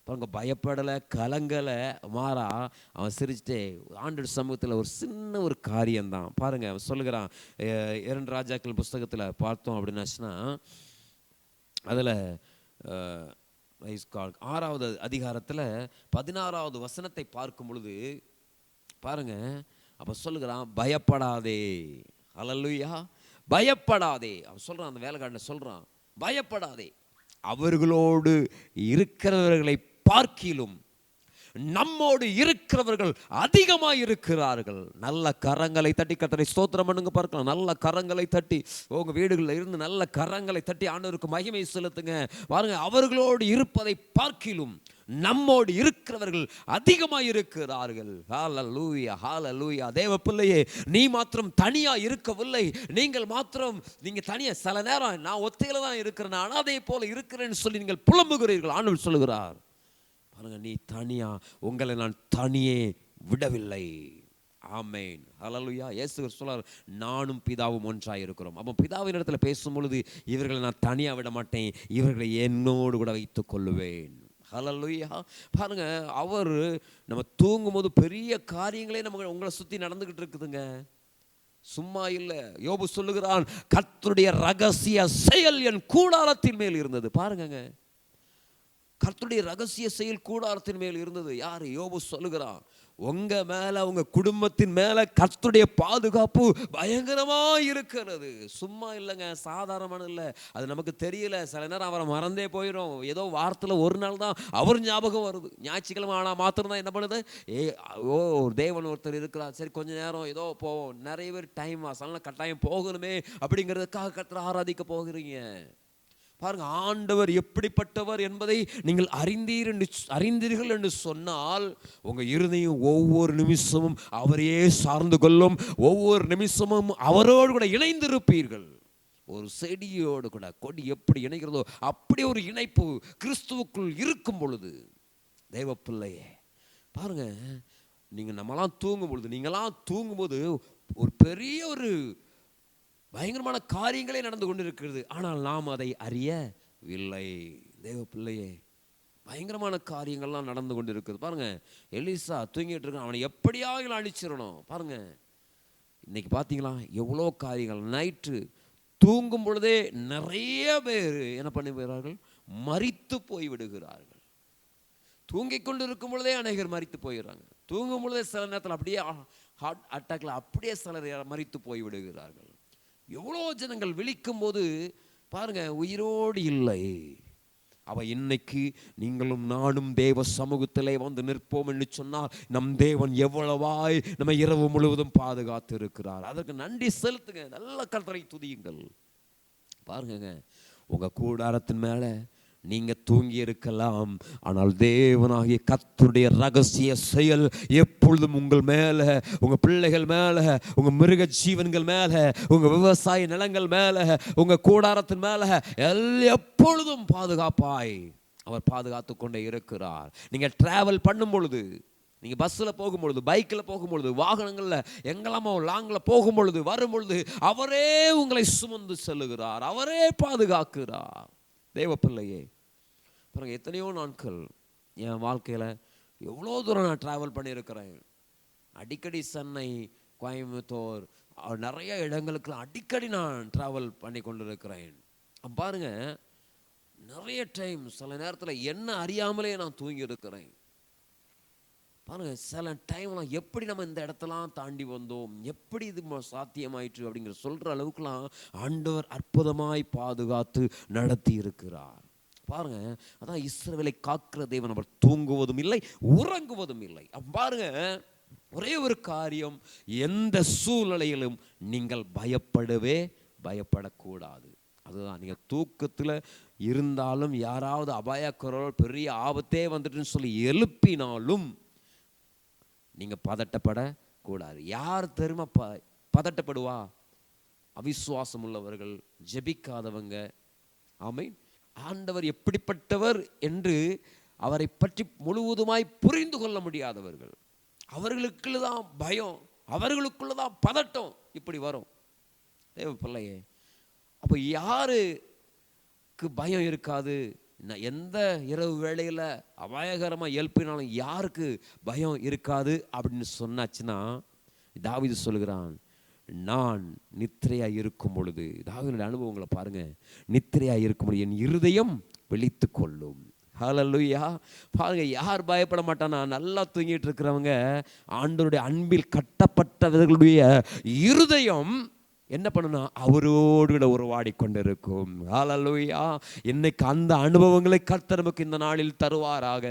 பாருங்க, பயப்படலை, கலங்கலை, மாறா அவன் சிரிச்சுட்டே ஆண்டவர் சமூகத்தில் ஒரு சின்ன ஒரு காரியம்தான். பாருங்க, அவன் சொல்லுகிறான், 2 ராஜாக்கள் புஸ்தகத்தில் பார்த்தோம் அப்படின்னாச்சுன்னா, அதில் 6வது அதிகாரத்தில் 16வது வசனத்தை பார்க்கும் பொழுது பாருங்க, அப்போ சொல்லுகிறான், பயப்படாதே. ஹல்லேலூயா, பயப்படாதே. அவன் சொல்றான், அந்த வேலைக்காரனை சொல்றான், பயப்படாதே, அவர்களோடு இருக்கிறவர்களை பார்க்கிலும் நம்மோடு இருக்கிறவர்கள் அதிகமாக இருக்கிறார்கள். நல்ல கரங்களை தட்டி கர்த்தரை ஸ்தோத்திரம் பண்ணுங்க. பார்க்கலாம், நல்ல கரங்களை தட்டி உங்க வீடுகளில் இருந்து நல்ல கரங்களை தட்டி ஆண்டவருக்கு மகிமை செலுத்துங்க. பாருங்க, அவர்களோடு இருப்பதை பார்க்கிலும் நம்மோடு இருக்கிறவர்கள் அதிகமாக இருக்கிறார்கள். ஹல்லேலூயா, ஹல்லேலூயா. தேவ பிள்ளையே, நீ மாத்திரம் தனியா இருக்கவில்லை, நீங்க தனியா, சில நேரம் நான் ஒத்தையில தான் இருக்கிறேன், அனாதை போல இருக்கிறேன்னு சொல்லி நீங்கள் புலம்புகிறீர்கள். ஆண்டவர் சொல்லுகிறார், பாருங்க, நீ தனியா, உங்களை நான் தனியே விடவில்லை. ஆமென், ஹல்லேலூயா. இயேசு சொல்றார், நானும் பிதாவும் ஒன்றாய் இருக்கிறோம். அப்போ பிதாவின் இடத்துல பேசும் பொழுது, இவர்களை நான் தனியா விட மாட்டேன், இவர்களை என்னோடு கூட வைத்துக் கொள்ளுவேன். ஹல்லேலூயா. பாருங்க, அவர் நம்ம தூங்கும் போது பெரிய காரியங்களே நம்ம உங்களை சுத்தி நடந்துகிட்டு இருக்குதுங்க, சும்மா இல்லை. யோபு சொல்லுகிறான், கர்த்தருடைய ரகசிய செயல் என் கூடாரத்தின் மேல் இருந்தது. பாருங்க, கர்த்தருடைய ரகசிய செயல் கூடாரத்தின் மேல் இருந்தது. யாரு? யோபு சொல்லுகிறான், உங்க மேல உங்க குடும்பத்தின் மேல கர்த்தருடைய பாதுகாப்பு பயங்கரமா இருக்கிறது. சும்மா இல்லைங்க, சாதாரணமான இல்லை. அது நமக்கு தெரியல. சில நேரம் அவரை மறந்தே போயிடும். ஏதோ வாரத்தில் ஒரு நாள் தான் அவர் ஞாபகம் வருது. ஞாயிற்றுக்கிழமை ஆனால் மாத்திரம் தான் என்ன பண்ணுது, ஓ தேவன் ஒருத்தர் இருக்கிறார், சரி கொஞ்ச நேரம் ஏதோ போவோம். நிறைய பேர் டைம் ஆசலாம் கட்டாயம் போகணுமே அப்படிங்கிறதுக்காக கர்த்தரை ஆராதிக்க போகிறீங்க. பாருங்க, ஆண்டவர் எப்படிப்பட்டவர் என்பதை நீங்கள் அறிந்தீர்கள் என்று சொன்னால் உங்க இருதயம் ஒவ்வொரு நிமிஷமும் அவரையே சார்ந்து கொள்ளும். ஒவ்வொரு நிமிஷமும் அவரோடு கூட இணைந்திருப்பீர்கள். ஒரு செடியோடு கூட கொடி எப்படி இணைகிறதோ அப்படி ஒரு இணைப்பு கிறிஸ்துவுக்குள் இருக்கும் பொழுது, தேவ பிள்ளையே பாருங்க, நீங்களாம் தூங்கும்போது ஒரு பெரிய ஒரு பயங்கரமான காரியங்களே நடந்து கொண்டிருக்கிறது. ஆனால் நாம் அதை அறியவில்லை. தேவ பிள்ளையே, பயங்கரமான காரியங்கள்லாம் நடந்து கொண்டிருக்கிறது. பாருங்க, எலிசா தூங்கிட்டு இருக்கான். அவனை எப்படியாவது அழிச்சிடணும். பாருங்க, இன்னைக்கு பார்த்தீங்களா எவ்வளோ காரியங்கள். நைட்டு தூங்கும் பொழுதே நிறைய பேர் என்ன பண்ணி போகிறார்கள், மரித்து போய் விடுகிறார்கள். தூங்கிக் கொண்டு இருக்கும் பொழுதே அநேகர் மரித்து போயிடுறாங்க. தூங்கும் பொழுதே சில நேரத்தில் அப்படியே ஹார்ட் அட்டாக்ல அப்படியே சிலர் மரித்து போய் விடுகிறார்கள். எவ்வளோ ஜனங்கள் விழிக்கும் போது பாருங்க உயிரோடு இல்லை. அவ இன்னைக்கு நீங்களும் நானும் தேவ சமூகத்திலே வந்து நிற்போம் என்று சொன்னால் நம் தேவன் எவ்வளவாய் நம்ம இரவு முழுவதும் பாதுகாத்து இருக்கிறார். அதற்கு நன்றி செலுத்துங்க. நல்ல கர்த்தரை துதியுங்கள். பாருங்க, உங்க கூடாரத்தின் மேல நீங்க தூங்கி இருக்கலாம், ஆனால் தேவனாகிய கர்த்தருடைய ரகசிய செயல் எப்பொழுதும் உங்கள் மேல, உங்க பிள்ளைகள் மேல, உங்க மிருக ஜீவன்கள் மேல, உங்க விவசாய நிலங்கள் மேல, உங்க கூடாரத்தின் மேல எப்பொழுதும் பாதுகாப்பாய் அவர் பாதுகாத்து கொண்டே இருக்கிறார். நீங்க டிராவல் பண்ணும் பொழுது, நீங்க பஸ்ல போகும்பொழுது, பைக்கில் போகும்பொழுது, வாகனங்கள்ல எங்கெல்லாமோ லாங்கில் போகும்பொழுது, வரும்பொழுது அவரே உங்களை சுமந்து செல்லுகிறார். அவரே பாதுகாக்கிறார். தேவ பிள்ளையே, பாருங்க, எத்தனையோ நாட்கள் என் வாழ்க்கையில் எவ்வளோ தூரம் நான் ட்ராவல் பண்ணியிருக்கிறேன். அடிக்கடி சென்னை, கோயம்புத்தூர், நிறைய இடங்களுக்கு அடிக்கடி நான் ட்ராவல் பண்ணி கொண்டு இருக்கிறேன். பாருங்க, நிறைய டைம் சில நேரத்தில் என்ன அறியாமலே நான் தூங்கி இருக்கிறேன். பாருங்க, சில டைம்லாம் எப்படி நம்ம இந்த இடத்தெல்லாம் தாண்டி வந்தோம், எப்படி இது சாத்தியமாயிற்று அப்படிங்கிற சொல்ற அளவுக்குலாம் ஆண்டவர் அற்புதமாய் பாதுகாத்து நடத்தி இருக்கிறார். பாருங்க, அதான் இஸ்ரவேலை காக்கிற தேவன். அவர் தூங்குவதும் இல்லை, உறங்குவதும் இல்லை. பாருங்க, ஒரே ஒரு காரியம், எந்த சூழ்நிலையிலும் நீங்கள் பயப்படக்கூடாது. அதுதான், நீங்கள் தூக்கத்தில் இருந்தாலும் யாராவது அபாயக்குரல் பெரிய ஆபத்தே வந்துட்டுன்னு சொல்லி எழுப்பினாலும் நீங்க பதட்டப்படக்கூடாது. யார் தெரியுமா பதட்டப்படுவா? அவிசுவாசம் உள்ளவர்கள், ஜெபிக்காதவங்க. ஆமென். ஆண்டவர் எப்படிப்பட்டவர் என்று அவரை பற்றி முழுவதுமாய் புரிந்து கொள்ள முடியாதவர்கள், அவர்களுக்குள்ளதான் பயம், அவர்களுக்குள்ளதான் பதட்டம் இப்படி வரும். தேவ பிள்ளையே, அப்போ யாருக்கு பயம் இருக்காது? எந்த இரவு வேளையில் அபாயகரமாக எழுப்பினாலும் யாருக்கு பயம் இருக்காது அப்படின்னு சொன்னாச்சுன்னா, தாவீது சொல்லுகிறான், நான் நித்திரையா இருக்கும் பொழுது, தாவீதுடைய அனுபவங்களை பாருங்க, நித்திரையா இருக்கும் பொழுது என் இருதயம் விழித்து கொள்ளும். ஹல்லேலூயா. பாருங்க, யார் பயப்பட மாட்டானா? நல்லா தூங்கிட்டு இருக்கிறவங்க, ஆண்டவருடைய அன்பில் கட்டப்பட்டவர்களுடைய இருதயம் என்ன பண்ணுனா அவரோடு கூட உறவாடி கொண்டிருக்கும். ஹல்லேலூயா. இன்னைக்கு அந்த அனுபவங்களை கர்த்தர் நமக்கு இந்த நாளில் தருவாராக.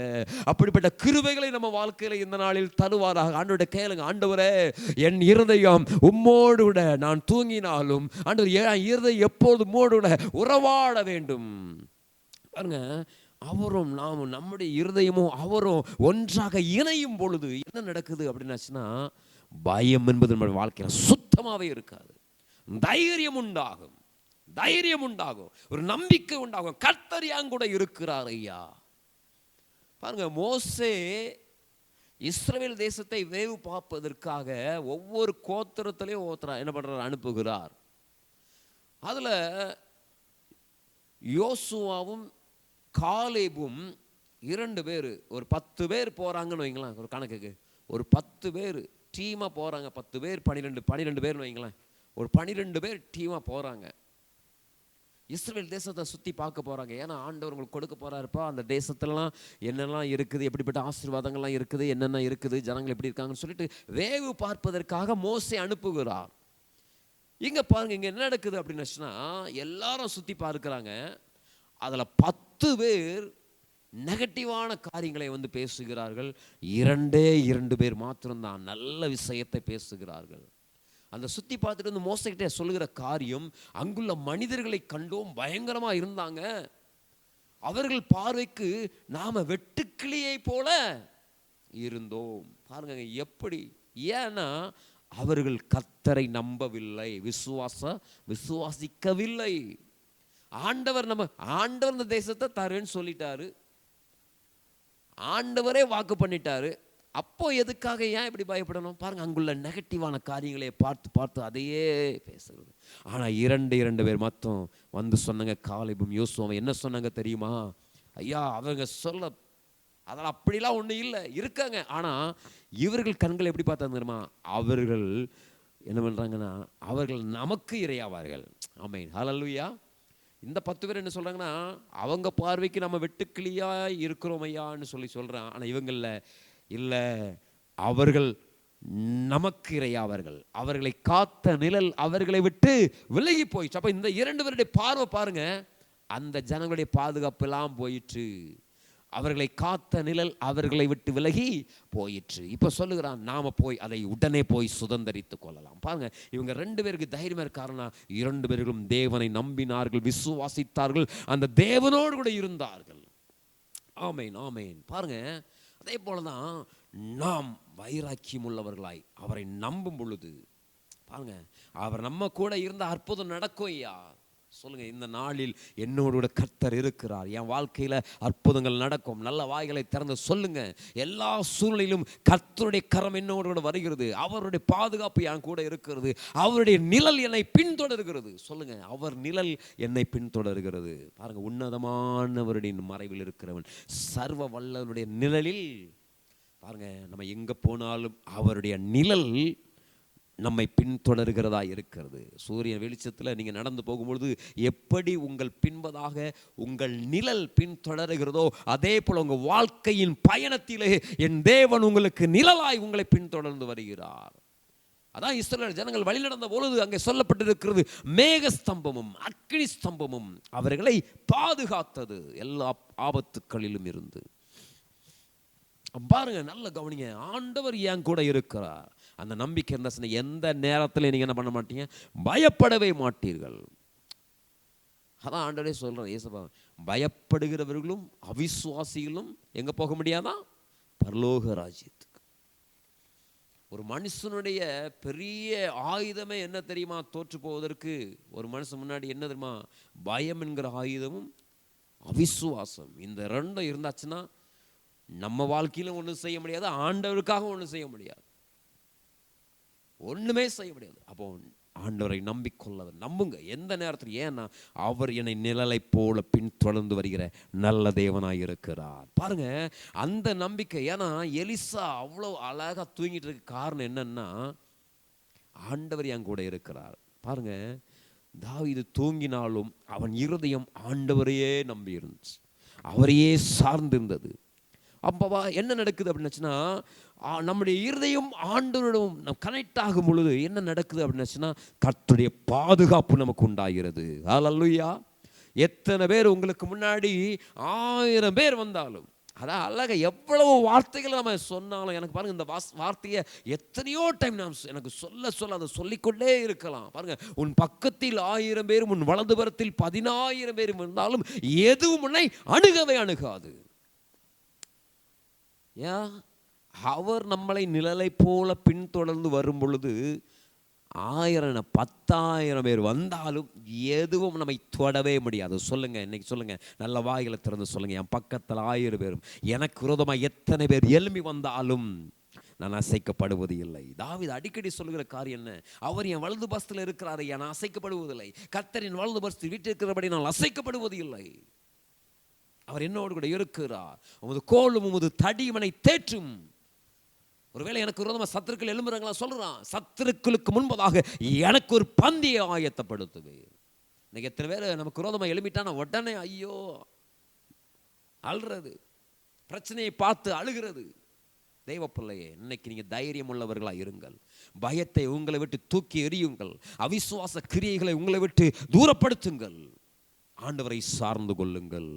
அப்படிப்பட்ட கிருபைகளை நம்ம வாழ்க்கையில இந்த நாளில் தருவாராக. ஆண்டவருடைய கேளுங்க, ஆண்டவரே என் இருதயம் உம்மோடு கூட நான் தூங்கினாலும் ஆண்டவர் என் இருதயம் எப்போது உம்மோடு கூட உறவாட வேண்டும். பாருங்க, அவரும் நாமும், நம்முடைய இருதயமும் அவரும் ஒன்றாக இணையும் பொழுது என்ன நடக்குது அப்படின்னாச்சுன்னா, பயம் என்பது நம்ம வாழ்க்கையில் சுத்தமாகவே இருக்காது. தைரியம் உண்டாகும், ஒரு நம்பிக்கை உண்டாகும். கர்த்தர் என் கூட இருக்கிறார் ஐயா. பாருங்க, மோசே இஸ்ரவேல் தேசத்தை வேவு பார்ப்பதற்காக ஒவ்வொரு கோத்திரத்திலையும் ஒருத்தர் என்ன பண்றார், அனுப்புகிறார். அதுல யோசுவாவும் காலேபும் 2 பேர், ஒரு 10 பேர் போறாங்கன்னு வைங்களேன். ஒரு கணக்குக்கு ஒரு 10 பேர் டீமா போறாங்க. 10 பேர் 12 பேர்னு வைங்களேன். ஒரு 12 பேர் டீமா போறாங்க. இஸ்ரவேல் தேசத்தை சுற்றி பார்க்க போகிறாங்க. ஏன்னா ஆண்டவர் உங்களுக்கு கொடுக்க போகிறாருப்பா, அந்த தேசத்துலலாம் என்னெல்லாம் இருக்குது, எப்படிப்பட்ட ஆசீர்வாதங்கள்லாம் இருக்குது, என்னென்ன இருக்குது, ஜனங்கள் எப்படி இருக்காங்கன்னு சொல்லிட்டு வேவு பார்ப்பதற்காக மோசே அனுப்புகிறார். இங்கே பாருங்க, இங்கே என்ன நடக்குது அப்படின்னுச்சுன்னா, எல்லாரும் சுற்றி பார்க்குறாங்க. அதில் 10 பேர் நெகட்டிவான காரியங்களை வந்து பேசுகிறார்கள். 2 பேர் மாத்திரம்தான் நல்ல விஷயத்தை பேசுகிறார்கள். அந்த சுற்றி பார்த்துட்டு வந்து மோசக்கிட்டே சொல்லுகிற காரியம், அங்குள்ள மனிதர்களை கண்டோம், பயங்கரமா இருந்தாங்க. அவர்கள் பார்வைக்கு நாம வெட்டுக்கிளியை போல இருந்தோம். பாருங்க எப்படி. ஏன்னா அவர்கள் கர்த்தரை நம்பவில்லை, விசுவாசிக்கவில்லை. ஆண்டவர் இந்த தேசத்தை தருன்னு சொல்லிட்டாரு, ஆண்டவரே வாக்கு பண்ணிட்டாரு. அப்போ எதுக்காக ஏன் இப்படி பயப்படணும்? பாருங்க, அங்குள்ள நெகட்டிவான காரியங்களை பார்த்து அதையே பேசுறது. ஆனால் 2 பேர் மட்டும் வந்து சொன்னாங்க, காலேபும் யோசுவாவும். என்ன சொன்னாங்க தெரியுமா? ஐயா, அவங்க சொல்ல அதெல்லாம் அப்படிலாம் ஒன்றும் இல்லை, இருக்காங்க. ஆனால் இவர்கள் கண்கள் எப்படி பார்த்தாங்க தெரியுமா? அவர்கள் என்ன பண்ணுறாங்கன்னா, அவர்கள் நமக்கு இரையாவார்கள். ஆமென், ஹல்லேலூயா. இந்த 10 பேர் என்ன சொல்கிறாங்கன்னா, அவங்க பார்வைக்கு நம்ம வெட்டுக்கிளியா இருக்கிறோம் ஐயான்னு சொல்கிறான். ஆனால் இவங்களில் இல்லை, அவர்கள் நமக்கு இரையாவார்கள். அவர்களை காத்த நிழல் அவர்களை விட்டு விலகி போயிடுச்சு. அப்போ இந்த 2 பேருடைய பார்வை பாருங்க, அந்த ஜனங்களுடைய பாதுகாப்பு எல்லாம் போயிற்று. அவர்களை காத்த நிழல் அவர்களை விட்டு விலகி போயிற்று. இப்போ சொல்லுகிறான், நாம போய் அதை உடனே போய் சுதந்தரித்துக் கொள்ளலாம். பாருங்க, இவங்க 2 பேருக்கு தைரியமா இருக்காருன்னா, 2 பேர்களும் தேவனை நம்பினார்கள், விசுவாசித்தார்கள், அந்த தேவனோடு கூட இருந்தார்கள். ஆமேன், ஆமேன். பாருங்க, அதே போலதான் நாம் வைராக்கியம் உள்ளவர்களாய் அவரை நம்பும் பொழுது பாருங்க, அவர் நம்ம கூட இருந்த அற்புதம் நடக்கும். ஐயா சொல்லுங்க, இந்த நாளில் என்னோட கர்த்தர் இருக்கிறார், என் வாழ்க்கையில அற்புதங்கள் நடக்கும். நல்ல வாய்களை திறந்து சொல்லுங்க. எல்லா சூழ்நிலையிலும் கர்த்தருடைய கரம் என்னோடு கூட வருகிறது, அவருடைய பாதுகாப்பு என் கூட இருக்கிறது, அவருடைய நிழல் என்னை பின்தொடர்கிறது. சொல்லுங்க, அவர் நிழல் என்னை பின்தொடர்கிறது. பாருங்க, உன்னதமானவருடைய மறைவில் இருக்கிறவன், சர்வ வல்லவருடைய நிழலில் பாருங்க, நம்ம எங்க போனாலும் அவருடைய நிழல் நம்மை பின்தொடர்கிறதா இருக்கிறது. சூரிய வெளிச்சத்தில் நீங்கள் நடந்து போகும்பொழுது எப்படி உங்கள் பின்பதாக உங்கள் நிழல் பின்தொடர்கிறதோ, அதே போல் உங்கள் வாழ்க்கையின் பயணத்திலே என் தேவன் உங்களுக்கு நிழலாய் உங்களை பின்தொடர்ந்து வருகிறார். அதான் இஸ்ரவேல் ஜனங்கள் வழி நடந்த பொழுது அங்கே சொல்லப்பட்டிருக்கிறது, மேக ஸ்தம்பமும் அக்கினி ஸ்தம்பமும் அவர்களை பாதுகாத்தது எல்லா ஆபத்துக்களிலும் இருந்து. பாருங்க, நல்ல கவனிங்க, ஆண்டவர் என் கூட இருக்கிறார். அந்த நம்பிக்கை இருந்தா எந்த நேரத்தில் நீங்க என்ன பண்ண மாட்டீங்க, பயப்படவே மாட்டீர்கள். அதான் ஆண்டவரே சொல்றேன், இயேசுவா, பயப்படுகிறவர்களும் அவிசுவாசிகளும் எங்க போக முடியாதா? பரலோக ராஜ்யத்துக்கு. ஒரு மனுஷனுடைய பெரிய ஆயுதமே என்ன தெரியுமா? தோற்று போவதற்கு ஒரு மனுஷன் முன்னாடி என்ன தெரியுமா? பயம் என்கிற ஆயுதமும் அவிசுவாசம். இந்த 2 இருந்தாச்சுன்னா நம்ம வாழ்க்கையில ஒன்றும் செய்ய முடியாது, ஆண்டவருக்காக ஒன்றும் செய்ய முடியாது, ஒண்ணுமே செய்ய முடியாது. அப்போ ஆண்டவரை நம்பிக்கொள்ள நம்புங்க எந்த நேரத்தில். ஏன்னா அவர் என்னை நிழலை போல பின்தொடர்ந்து வருகிற நல்ல தேவனாய் இருக்கிறார். பாருங்க, அந்த நம்பிக்கை. ஏன்னா எலிசா அவ்வளோ அழகா தூங்கிட்டு இருக்க காரணம் என்னன்னா, ஆண்டவர் என் கூட இருக்கிறார். பாருங்க, தாவீது தூங்கினாலும் அவன் இருதயம் ஆண்டவரையே நம்பி இருந்துச்சு, அவரையே சார்ந்திருந்தது. அப்பவா என்ன நடக்குது அப்படின்னுச்சுன்னா, நம்முடைய இருதயம் ஆண்டவரிடம் கனெக்ட் ஆகும் பொழுது என்ன நடக்குது அப்படின்னுச்சுன்னா, கர்த்தருடைய பாதுகாப்பு நமக்கு உண்டாகிறது. ஹல்லேலூயா. எத்தனை பேர் உங்களுக்கு முன்னாடி 1000 பேர் வந்தாலும், அதான் அழகா எவ்வளவு வார்த்தைகள் நம்ம சொன்னாலும், எனக்கு பாருங்க இந்த வார்த்தையை எத்தனையோ டைம் நாம் எனக்கு சொல்ல அதை சொல்லிக்கொண்டே இருக்கலாம். பாருங்க, உன் பக்கத்தில் 1000 பேரும் உன் வலதுபுறத்தில் 10000 பேரும் இருந்தாலும் எதுவும் உன்னை அணுகவே அணுகாது. ஏன்? அவர் நம்மளை நிழலை போல பின்தொடர்ந்து வரும் பொழுது 1000 10,000 பேர் வந்தாலும் எதுவும் நம்மை தொடவே முடியாது. சொல்லுங்க, இன்னைக்கு சொல்லுங்க, நல்ல வாய்களை திறந்து சொல்லுங்க, என் பக்கத்தில் 1000 பேரும் எனக்கு விரோதமாக எத்தனை பேர் எழும்பி வந்தாலும் நான் அசைக்கப்படுவது இல்லை. தாவீது அடிக்கடி சொல்லுகிற காரியம் என்ன? அவர் என் வலது பஸ்தில் இருக்கிறார், நான் அசைக்கப்படுவதில்லை. கர்த்தரின் வலது பஸ்தில் வீட்டில் இருக்கிறபடி நான் அசைக்கப்படுவது இல்லை. அவர் என்னோடு கூட இருக்கிறார். உமது கோலும் உமது தடிமனை தேற்றும். ஒருவேளை எனக்கு விரோதமாக சத்துருக்கள் எழும்புறாங்களா? சொல்றான், சத்துருக்களுக்கு முன்பதாக எனக்கு ஒரு பந்தியை ஆயத்தப்படுத்துவேன். இன்னைக்கு எத்தனை பேர் நமக்கு விரோதமாக எழுப்பிட்டானா உடனே ஐயோ அழுறது, பிரச்சனையை பார்த்து அழுகிறது. தெய்வ பிள்ளையே, இன்னைக்கு நீங்க தைரியம் உள்ளவர்களா இருங்கள். பயத்தை உங்களை விட்டு தூக்கி எறியுங்கள். அவிசுவாச கிரியைகளை உங்களை விட்டு தூரப்படுத்துங்கள். ஆண்டவரை சார்ந்து கொள்ளுங்கள்.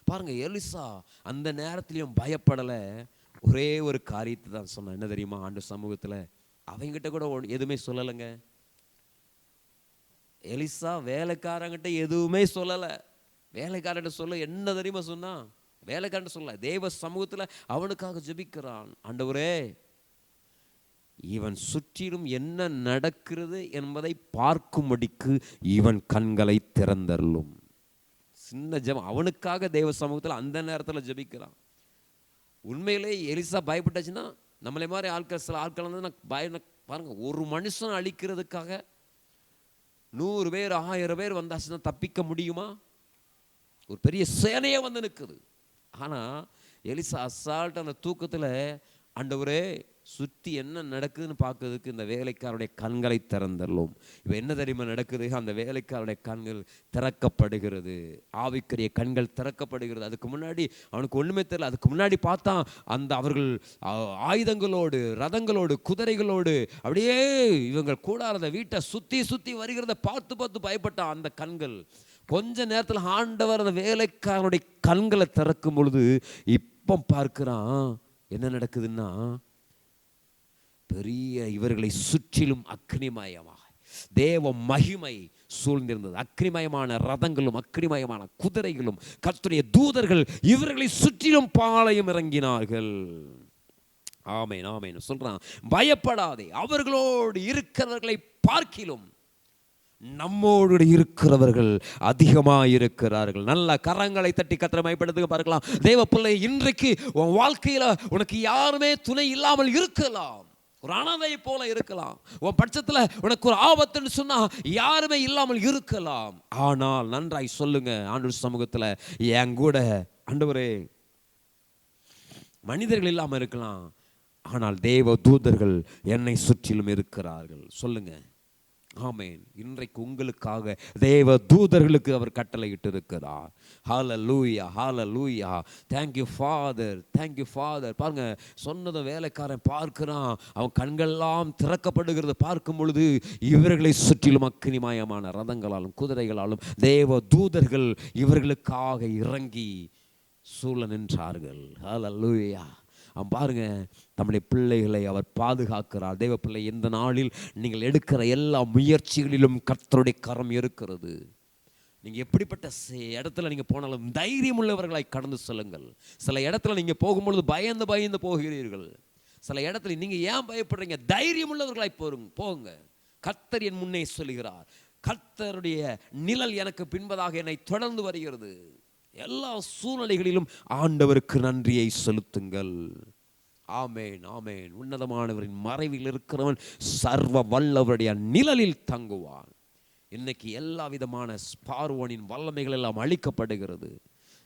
பாருங்க, எலிசா அந்த நேரத்திலையும் பயப்படலை. ஒரே ஒரு காரியத்தை தான் சொன்ன. என்ன தெரியுமா? ஆண்டு சமூகத்தில் அவங்கிட்ட கூட எதுவுமே சொல்லலைங்க. எலிசா வேலைக்காரங்கிட்ட எதுவுமே சொல்லலை. வேலைக்காரன் சொல்ல என்ன தெரியுமா சொன்னா? வேலைக்காரன் சொல்ல, தேவ சமூகத்தில் அவனுக்காக ஜெபிக்கிறான். ஆண்டவரே, இவன் சுற்றிலும் என்ன நடக்கிறது என்பதை பார்க்கும்படிக்கு இவன் கண்களை திறந்தருளும். சின்ன ஜெபம், அவனுக்காக தேவ சமூகத்தில் அந்த நேரத்தில் ஜெபிக்கிறான். உண்மையிலே எலிசா பயப்பட்டாச்சுன்னா நம்மளே மாதிரி ஆட்கள், சில ஆட்கள் வந்து பாருங்க, ஒரு மனுஷன் அழிக்கிறதுக்காக 100 பேர் 1000 பேர் வந்தாச்சுன்னா தப்பிக்க முடியுமா? ஒரு பெரிய சேனையே வந்து நிற்குது. ஆனால் எலிசா அசால்ட் அந்த தூக்கத்தில், ஆண்டவரே சுற்றி என்ன நடக்குதுன்னு பார்க்கறதுக்கு இந்த வேலைக்காரருடைய கண்களை திறந்தரலும். இப்போ என்ன தெரியுமா நடக்குது? அந்த வேலைக்காரருடைய கண்கள் திறக்கப்படுகிறது. ஆவிக்குரிய கண்கள் திறக்கப்படுகிறது. அதுக்கு முன்னாடி அவனுக்கு ஒன்றுமே தெரியல. அதுக்கு முன்னாடி பார்த்தா அந்த அவர்கள் ஆயுதங்களோடு, ரதங்களோடு, குதிரைகளோடு அப்படியே இவங்க கூடாத வீட்டை சுற்றி சுற்றி வருகிறத பார்த்து பார்த்து பயப்பட்டான். அந்த கண்கள் கொஞ்ச நேரத்தில் ஆண்டவர் அந்த வேலைக்காரனுடைய கண்களை திறக்கும் பொழுது இப்போ பார்க்கிறான் என்ன நடக்குதுன்னா, பெரிய இவர்களை சுற்றிலும் அக்னிமயமாக தேவ மகிமை சூழ்ந்திருந்தது. அக்னிமயமான ரதங்களும் அக்னிமயமான குதிரைகளும் கர்த்தருடைய தூதர்கள் இவர்களை சுற்றிலும் பாளையம் இறங்கினார்கள். ஆமென் ஆமென் சொல்றான். பயப்படாதே, அவர்களோடு இருக்கிறவர்களை பார்க்கிலும் நம்மோடு இருக்கிறவர்கள் அதிகமாக இருக்கிறார்கள். நல்ல கரங்களை தட்டி கர்த்தரை மகிமைப்படுத்துங்க. பார்க்கலாம், தேவ பிள்ளை, இன்றைக்கு உன் வாழ்க்கையில உனக்கு யாருமே துணை இல்லாமல் இருக்கலாம். ஒரு அனாதை போல இருக்கலாம். உன் பட்சத்தில் உனக்கு ஒரு ஆபத்துன்னு சொன்னா யாருமே இல்லாமல் இருக்கலாம். ஆனால் நன்றாய் சொல்லுங்க, ஆண்டவர் சமூகத்தில், என் கூட ஆண்டவரே மனிதர்கள் இல்லாமல் இருக்கலாம், ஆனால் தேவ தூதர்கள் என்னை சுற்றிலும் இருக்கிறார்கள். சொல்லுங்க. ஆமென். இன்றைக்கு உங்களுக்காக தேவ தூதர்களுக்கு அவர் கட்டளையிட்டு இருக்கிறார். ஹல்லேலூயா ஹல்லேலூயா. Thank you Father, thank you Father. பாருங்க, சொன்னத வேலைக்காரன் பார்க்கிறான். அவன் கண்களெல்லாம் திறக்கப்படுகிறது. பார்க்கும் பொழுது இவர்களை சுற்றிலும் அக்னிமயமான ரதங்களாலும் குதிரைகளாலும் தேவ தூதர்கள் இவர்களுக்காக இறங்கி சூழ நின்றார்கள். ஹல்லேலூயா. பாருங்க, நம்முடைய பிள்ளைகளை அவர் பாதுகாக்கிறார். தேவ பிள்ளை, இந்த நாளில் நீங்கள் எடுக்கிற எல்லா முயற்சிகளிலும் கர்த்தருடைய கரம் இருக்கிறது. நீங்கள் எப்படிப்பட்ட இடத்துல நீங்கள் போனாலும் தைரியம் உள்ளவர்களாய் கடந்து செல்லுங்கள். சில இடத்துல நீங்கள் போகும்பொழுது பயந்து பயந்து போகிறீர்கள். சில இடத்துல நீங்கள் ஏன் பயப்படுறீங்க? தைரியம் உள்ளவர்களாய் போங்க. கர்த்தர் என் முன்னே சொல்லுகிறார். கர்த்தருடைய நிழல் எனக்கு பின்பதாக என்னை தொடர்ந்து வருகிறது. எல்லா சூழ்நிலைகளிலும் ஆண்டவருக்கு நன்றியை செலுத்துங்கள். ஆமென் ஆமென். உன்னதமானவரின் மறைவில் இருக்கிறவன் சர்வ வல்லவருடைய நிழலில் தங்குவான். இன்னைக்கு எல்லா விதமான பார்வோனின் வல்லமைகள் எல்லாம் அழிக்கப்படுகிறது.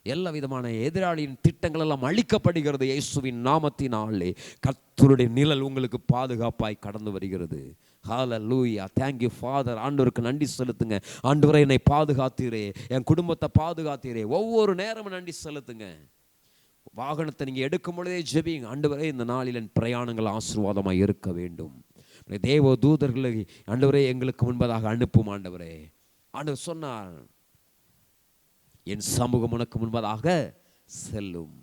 எல்லா விதமான எதிராளியின் திட்டங்கள் எல்லாம் அழிக்கப்படுகிறது. இயேசுவின் நாமத்தினாலே கர்த்தருடைய நிழல் உங்களுக்கு பாதுகாப்பாய் கடந்து வருகிறது. ஹல்லேலூயா. Thank you Father. ஆண்டவருக்கு நன்றி செலுத்துங்க. ஆண்டவரே, என்னை பாதுகாத்தீரே, என் குடும்பத்தை பாதுகாத்தீரே. ஒவ்வொரு நேரமும் நன்றி செலுத்துங்க. வாகனத்தை நீங்கள் எடுக்கும் பொழுதே ஜெபிங்க. ஆண்டவரே, இந்த நாளில் என் பிரயாணங்கள் ஆசீர்வாதமாக இருக்க வேண்டும். தேவ தூதர்களை ஆண்டவரே எங்களுக்கு முன்பதாக அனுப்பும். ஆண்டவரே, ஆண்டவர் சொன்னார், என் சமூகம் உனக்கு முன்பதாக செல்லும்.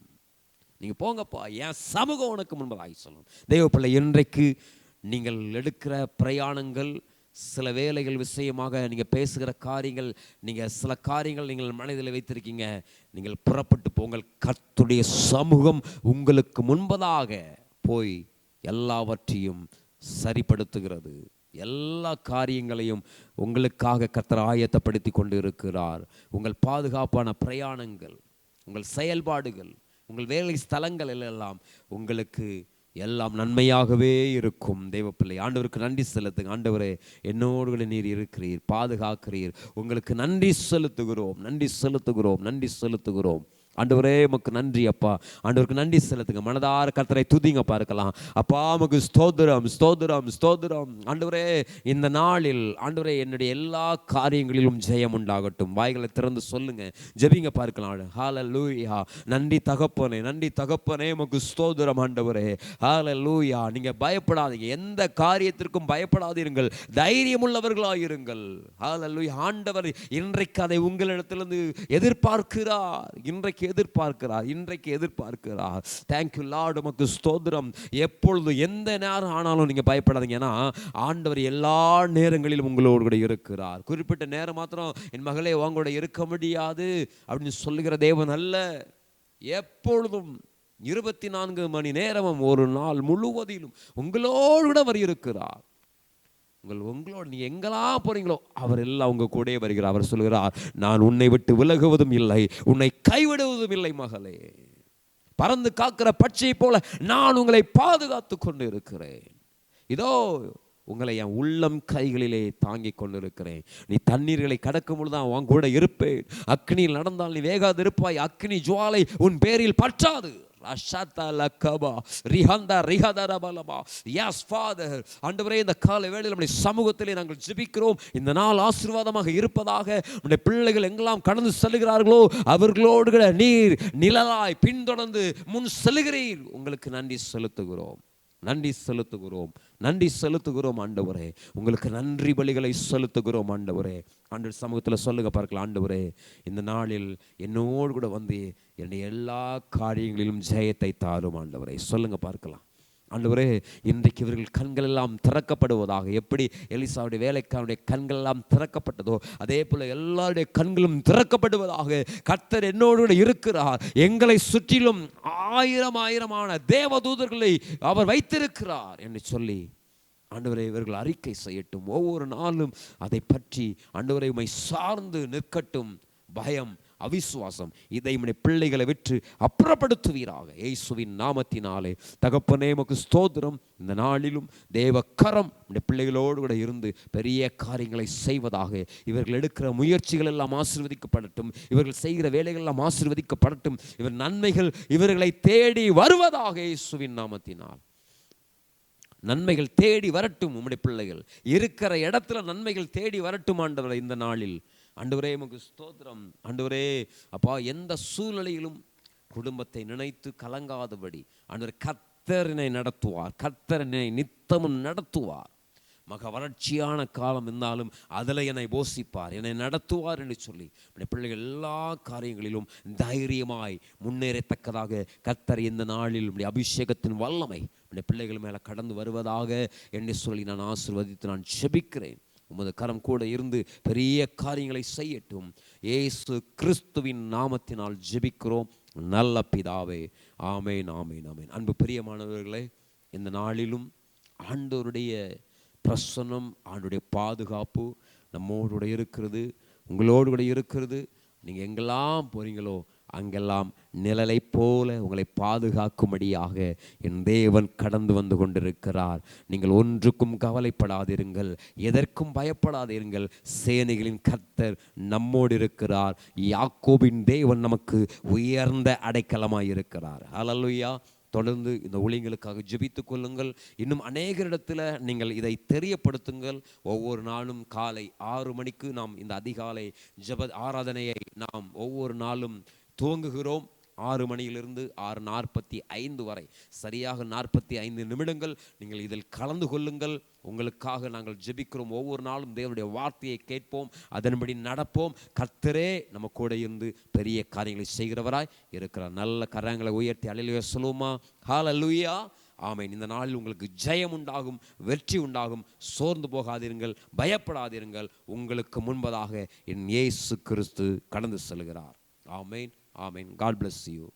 நீங்க போங்கப்பா, என் சமூகம் உனக்கு முன்பதாக சொல்லும். தேவ பிள்ளை, இன்றைக்கு நீங்கள் எடுக்கிற பிரயாணங்கள், சில வேலைகள் விஷயமாக நீங்கள் பேசுகிற காரியங்கள், நீங்கள் சில காரியங்கள் நீங்கள் மனதில் வைத்திருக்கீங்க. நீங்கள் புறப்பட்டு போங்கள். கர்த்தருடைய சமூகம் உங்களுக்கு முன்பதாக போய் எல்லாவற்றையும் சரிப்படுத்துகிறது. எல்லா காரியங்களையும் உங்களுக்காக கர்த்தர் ஆயத்தப்படுத்தி கொண்டு இருக்கிறார். உங்கள் பாதுகாப்பான பிரயாணங்கள், உங்கள் செயல்பாடுகள், உங்கள் வேலை ஸ்தலங்கள் எல்லாம் உங்களுக்கு எல்லாம் நன்மையாகவே இருக்கும். தேவப்பிள்ளை, ஆண்டவருக்கு நன்றி செலுத்துங்க. ஆண்டவரே, என்னோடு கூட நீர் இருக்கிறீர், பாதுகாக்கிறீர். உங்களுக்கு நன்றி செலுத்துகிறோம், நன்றி செலுத்துகிறோம், நன்றி செலுத்துகிறோம். ஆண்டவரே உமக்கு நன்றி அப்பா. ஆண்டவருக்கு நன்றி செலுத்துங்க. மனதார கர்த்தரை துதிங்க பார்க்கலாம். அப்பா உமக்கு ஸ்தோத்திரம் ஸ்தோத்திரம் ஸ்தோத்திரம். ஆண்டவரே இந்த நாளில் ஆண்டவரே என்னுடைய எல்லா காரியங்களிலும் ஜெயம் உண்டாகட்டும். வாய்களை திறந்து சொல்லுங்க, ஜெபிங்க பார்க்கலாம். ஹல்லேலூயா. நன்றி தகப்பனே, நன்றி தகப்பனே, உமக்கு ஸ்தோத்திரம் ஆண்டவரே. ஹல்லேலூயா. நீங்க பயப்படாதீங்க, எந்த காரியத்திற்கும் பயப்படாதீர்கள், தைரியமுள்ளவர்களாயிருங்கள். ஹல்லேலூயா. ஆண்டவர் இன்றைக்கு அதை உங்களிடத்திலிருந்து எதிர்பார்க்கிறார். இன்றைக்கு எதிர்பார்க்கிறார். Thank you Lord. உமக்கு ஸ்தோத்திரம். எப்பொழுது எந்த நேரம் ஆனாலும் நீங்க பயப்படாதீங்க. ஏன்னா ஆண்டவர் எல்லா நேரங்களிலும் உங்களோடு கூட இருக்கிறார். குறிப்பிட்ட நேரம் மாத்திரம் என் மகளே உங்களோட இருக்க முடியாது அப்படின்னு சொல்லுகிற தேவன் அல்ல. எப்பொழுதும் 24 மணி நேரமும் ஒரு நாள் முழுவதிலும் உங்களோடு கூட அவர் இருக்கிறார். உங்களோடு நீ எங்கெல்லாம் போறீங்களோ அவர் எல்லாம் உங்க கூட வருகிறார். அவர் சொல்கிறார், நான் உன்னை விட்டு விலகுவதும் இல்லை, உன்னை கைவிடுவதும் இல்லை மகளே. பறந்து காக்கிற பட்சியை போல நான் உங்களை பாதுகாத்து கொண்டு இருக்கிறேன். இதோ உங்களை என் உள்ளம் கைகளிலே தாங்கிக் கொண்டிருக்கிறேன். நீ தண்ணீர்களை கடக்கும் பொழுதுதான் உன் கூட இருப்பேன். அக்னியில் நடந்தால் நீ வேகாது இருப்பாய், அக்னி ஜுவாலை உன் பேரில் பற்றாது. ஆண்டவரே இந்த காலை வேளையில் நம்முடைய சமூகத்திலே நாங்கள் ஜெபிக்கிறோம். இந்த நாள் ஆசீர்வாதமாக இருப்பதாக. நம்முடைய பிள்ளைகள் எங்கெல்லாம் கடந்து செல்கிறார்களோ அவர்களோடு கூட நீர் நிழலாய் பின்தொடர்ந்து முன் செல்கிறீர். உங்களுக்கு நன்றி செலுத்துகிறோம், நன்றி செலுத்துகிறோம், நன்றி செலுத்துகிறோம் ஆண்டவரே. உங்களுக்கு நன்றி பலிகளை செலுத்துகிறோம் ஆண்டவரே. ஆண்டவர் சமூகத்தில் சொல்லுங்க பார்க்கலாம், ஆண்டவரே இந்த நாளில் என்னோடு கூட வந்து என்னுடைய எல்லா காரியங்களிலும் ஜெயத்தை தாரும் ஆண்டவரே. சொல்லுங்க பார்க்கலாம். ஆண்டவரே இன்றைக்கு இவர்கள் கண்கள் எல்லாம் திறக்கப்படுவதாக. எப்படி எலிசாவுடைய வேலைக்காரனுடைய கண்கள் எல்லாம் திறக்கப்பட்டதோ அதே போல எல்லாருடைய கண்களும் திறக்கப்படுவதாக. கர்த்தர் என்னோடு இருக்கிறார். எங்களை சுற்றிலும் ஆயிரமான தேவதூதர்களை அவர் வைத்திருக்கிறார் என்று சொல்லி ஆண்டவரே இவர்கள் அறிக்கை செய்யட்டும். ஒவ்வொரு நாளும் அதை பற்றி ஆண்டவரை உம்மை சார்ந்து நிற்கட்டும். பயம், அவிசுவாசம் இதை உம்முடைய பிள்ளைகளை விட்டு அப்புறப்படுத்துவீராக இயேசுவின் நாமத்தினாலே. தகப்பனே உமக்கு ஸ்தோத்திரம். இந்த நாளிலும் தேவக்கரம் உம்முடைய பிள்ளைகளோடு கூட இருந்து பெரிய காரியங்களை செய்வதாக. இவர்கள் எடுக்கிற முயற்சிகள் எல்லாம் ஆசீர்வதிக்கப்படட்டும். இவர்கள் செய்கிற வேலைகள் எல்லாம் ஆசீர்வதிக்கப்படட்டும். இவர் நன்மைகள் இவர்களை தேடி வருவதாக இயேசுவின் நாமத்தினால். நன்மைகள் தேடி வரட்டும். உம்முடைய பிள்ளைகள் இருக்கிற இடத்துல நன்மைகள் தேடி வரட்டும் ஆண்டவரே. இந்த நாளில் ஆண்டவரே உமக்கு ஸ்தோத்திரம். ஆண்டவரே அப்பா எந்த சூழ்நிலையிலும் குடும்பத்தை நினைத்து கலங்காதபடி ஆண்டவரே கர்த்தரினை நடத்துவார். கர்த்தரினை நித்தமும் நடத்துவார். மக வறட்சியான காலம் இருந்தாலும் அதில் என்னை போஷிப்பார், என்னை நடத்துவார் என்று சொல்லி பிள்ளைகள் எல்லா காரியங்களிலும் தைரியமாய் முன்னேறத்தக்கதாக கர்த்தர் இந்த நாளில் அபிஷேகத்தின் வல்லமை பிள்ளைகள் மேலே கடந்து வருவதாக என்று சொல்லி நான் ஆசீர்வதித்து நான் ஜெபிக்கிறேன். உமது கரம் கூட இருந்து பெரிய காரியங்களை செய்யட்டும். இயேசு கிறிஸ்துவின் நாமத்தினால் ஜெபிக்கிறோம் நல்ல பிதாவே. ஆமேன் ஆமேன் ஆமேன். அன்பு பிரியமானவர்களே, இந்த நாளிலும் ஆண்டவருடைய பிரசன்னம், ஆண்டவருடைய பாதுகாப்பு நம்மோடு கூட இருக்கிறது, உங்களோடு கூட இருக்கிறது. நீங்கள் எங்கெல்லாம் போகிறீங்களோ அங்கெல்லாம் நிழலை போல உங்களை பாதுகாக்கும்படியாக என் தேவன் கடந்து வந்து கொண்டிருக்கிறார். நீங்கள் ஒன்றுக்கும் கவலைப்படாதிருங்கள், எதற்கும் பயப்படாதிருங்கள். சேனைகளின் கர்த்தர் நம்மோடு இருக்கிறார். யாக்கோபின் தேவன் நமக்கு உயர்ந்த அடைக்கலமாய் இருக்கிறார். ஹல்லேலூயா. தொடர்ந்து இந்த ஊழியங்களுக்காக ஜெபித்துக் கொள்ளுங்கள். இன்னும் அநேகரிடத்தில் நீங்கள் இதை தெரியப்படுத்துங்கள். ஒவ்வொரு நாளும் காலை 6 மணிக்கு நாம் இந்த அதிகாலை ஜெப ஆராதனையை நாம் ஒவ்வொரு நாளும் துவங்குகிறோம். 6 மணியிலிருந்து 6:45 வரை சரியாக 45 நிமிடங்கள் நீங்கள் இதில் கலந்து கொள்ளுங்கள். உங்களுக்காக நாங்கள் ஜெபிக்கிறோம். ஒவ்வொரு நாளும் தேவனுடைய வார்த்தையை கேட்போம், அதன்படி நடப்போம். கர்த்தரே நம்ம கூட இருந்து பெரிய காரியங்களை செய்கிறவராய் இருக்கிறார். நல்ல கரங்களை உயர்த்தி அல்லேலூயா சொல்லுவோமா? ஹல்லேலூயா. ஆமென். இந்த நாளில் உங்களுக்கு ஜெயம் உண்டாகும், வெற்றி உண்டாகும். சோர்ந்து போகாதிருங்கள், பயப்படாதிருங்கள். உங்களுக்கு முன்பதாக என் இயேசு கிறிஸ்து கடந்து செல்கிறார். ஆமென் ஆமென். God bless you.